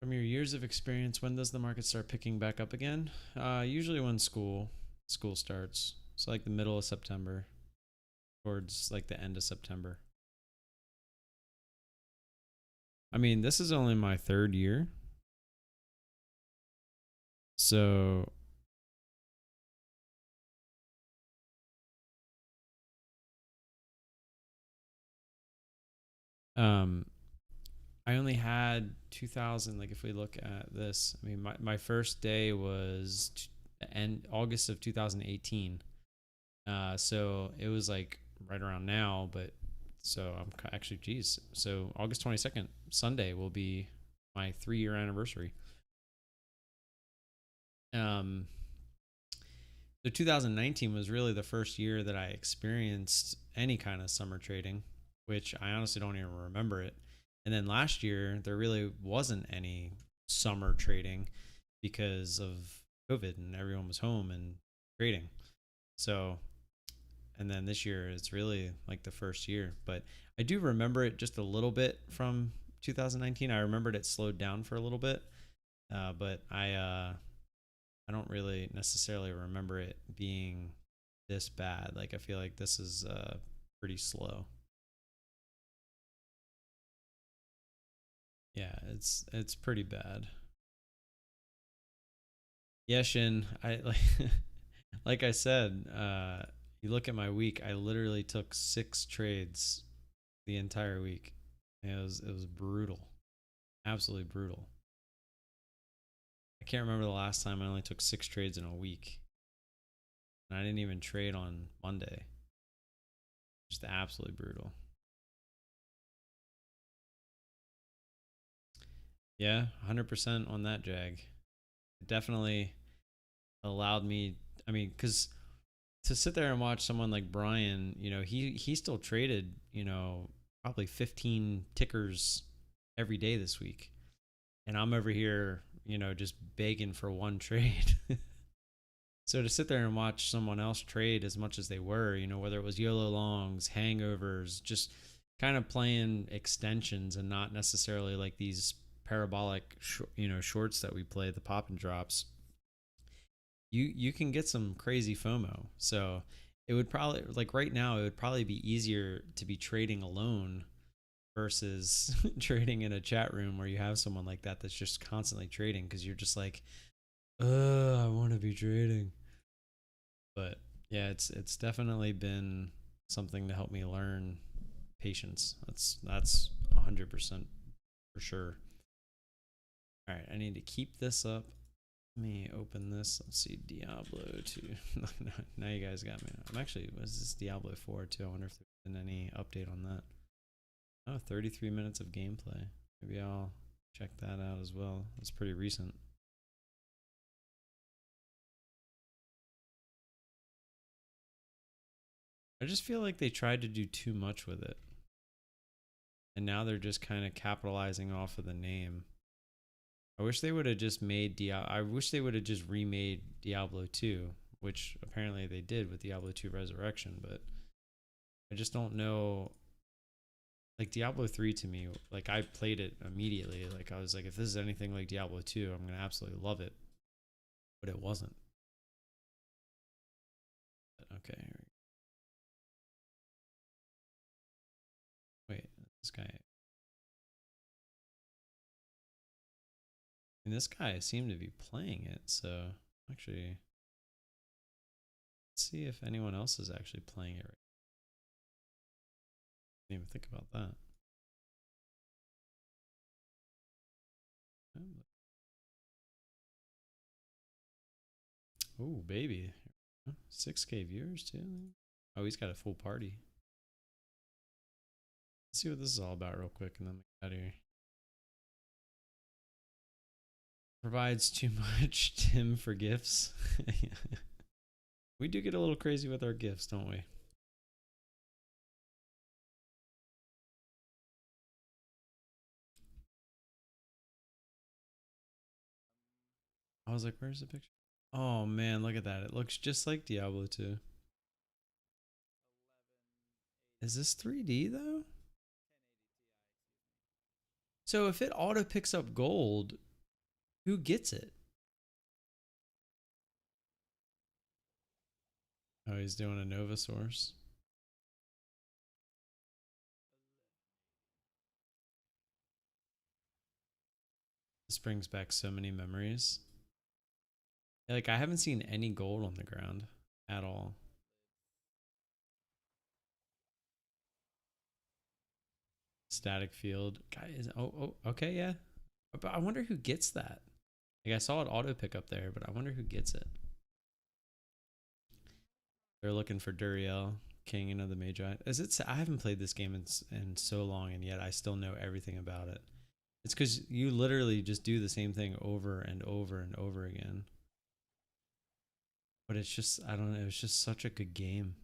From your years of experience, when does the market start picking back up again? Usually when school starts. So like the middle of September, towards like the end of September. I mean, this is only my third year. So um I only had 2000, like if we look at this, I mean my first day was end August of 2018. So it was like right around now, but so I'm actually, geez. So August 22nd, Sunday, will be my 3-year anniversary. Um, so 2019 was really the first year that I experienced any kind of summer trading, which I honestly don't even remember it. And then last year, there really wasn't any summer trading because of COVID and everyone was home and trading. So and then this year it's really like the first year, but I do remember it just a little bit from 2019. I remembered it slowed down for a little bit, but I don't really necessarily remember it being this bad. Like I feel like this is pretty slow. Yeah, it's pretty bad. Yeah, Shin, I like like I said, you look at my week, I literally took 6 trades the entire week. It was brutal. Absolutely brutal. I can't remember the last time I only took 6 trades in a week. And I didn't even trade on Monday. Just absolutely brutal. Yeah, 100% on that, Jag. It definitely allowed me, I mean, because to sit there and watch someone like Brian, he still traded, probably 15 tickers every day this week. And I'm over here, just begging for one trade. So to sit there and watch someone else trade as much as they were, whether it was YOLO longs, hangovers, just kind of playing extensions and not necessarily like these parabolic, shorts that we play, the pop and drops, you can get some crazy FOMO. So it would probably, like right now, it would probably be easier to be trading alone versus trading in a chat room where you have someone like that that's just constantly trading because you're just like, I want to be trading. But yeah, it's definitely been something to help me learn patience. That's 100% for sure. All right, I need to keep this up. Let me open this. Let's see, Diablo 2. Now you guys got me. I'm actually, was this Diablo 4 too? I wonder if there's been any update on that. Oh, 33 minutes of gameplay. Maybe I'll check that out as well. That's pretty recent. I just feel like they tried to do too much with it. And now they're just kind of capitalizing off of the name. I wish they would have just made I wish they would have just remade Diablo 2, which apparently they did with Diablo 2 Resurrection, but I just don't know. Like Diablo 3 to me, like I played it immediately. Like I was like, if this is anything like Diablo 2, I'm gonna absolutely love it. But it wasn't. But okay, wait, this guy. And this guy seemed to be playing it, so actually, let's see if anyone else is actually playing it. Right. Didn't even think about that. Oh, baby. 6K viewers too. Oh, he's got a full party. Let's see what this is all about real quick and then we'll get out of here. Provides too much Tim for gifts. We do get a little crazy with our gifts, don't we? I was like, where's the picture? Oh man, look at that. It looks just like Diablo 2. Is this 3D though? So if it auto picks up gold, who gets it? Oh, he's doing a Nova source. This brings back so many memories. Like, I haven't seen any gold on the ground at all. Static field. Guys, oh, okay, yeah. But I wonder who gets that. Like, I saw it auto pick up there, but I wonder who gets it. They're looking for Duriel, King of the Magi. I haven't played this game in so long, and yet I still know everything about it. It's because you literally just do the same thing over and over and over again. But it's just, I don't know, it's just such a good game.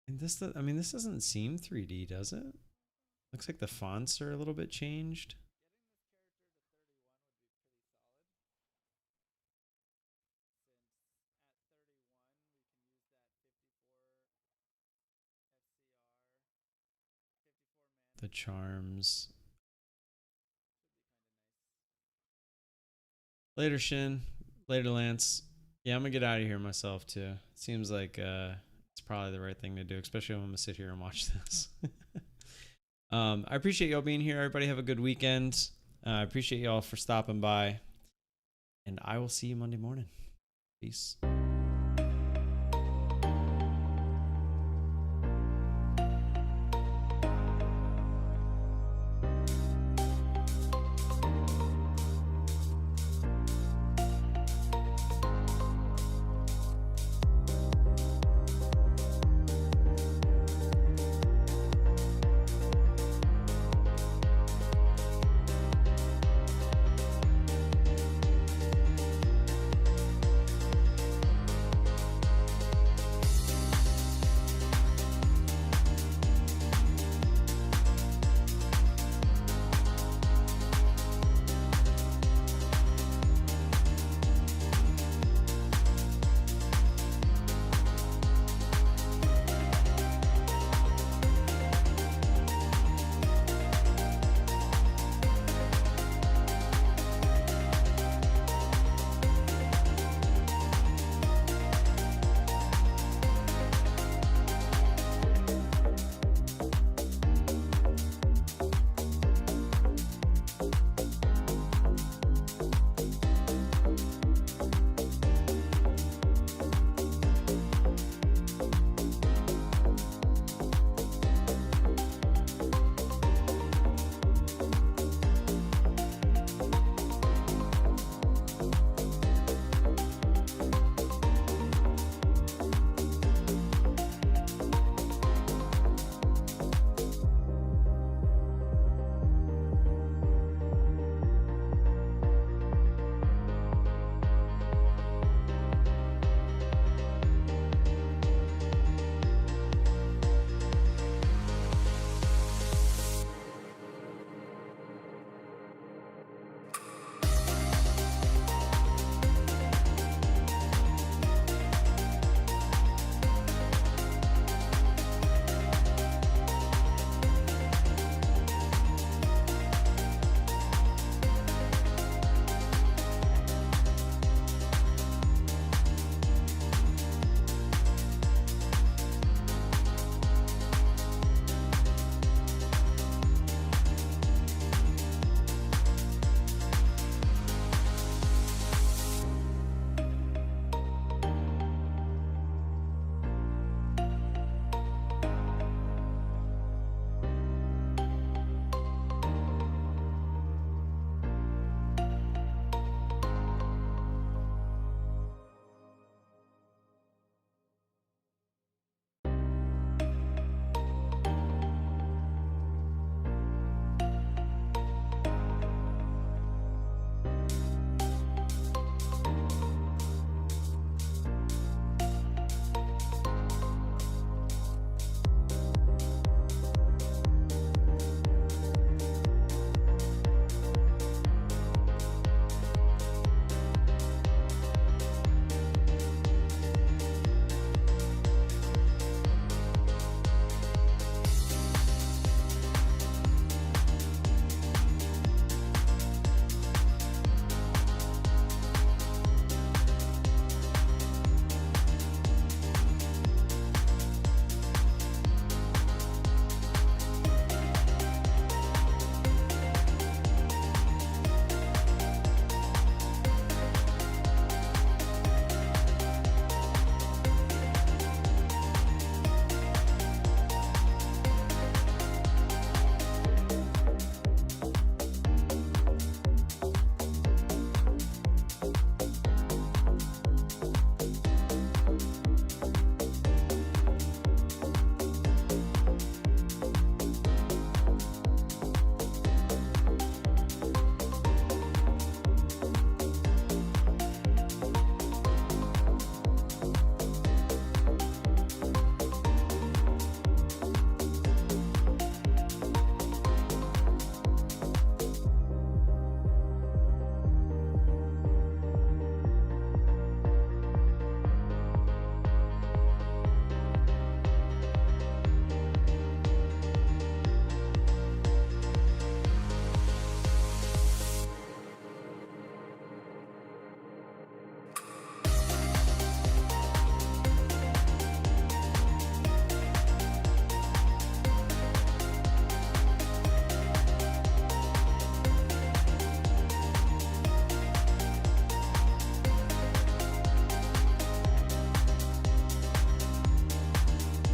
And this doesn't seem 3D, does it? Looks like the fonts are a little bit changed. The charms. Later, Shin. Later, Lance. Yeah, I'm gonna get out of here myself too. Seems like it's probably the right thing to do, especially when I'm gonna sit here and watch this. I appreciate y'all being here. Everybody have a good weekend. I appreciate y'all for stopping by. And I will see you Monday morning. Peace.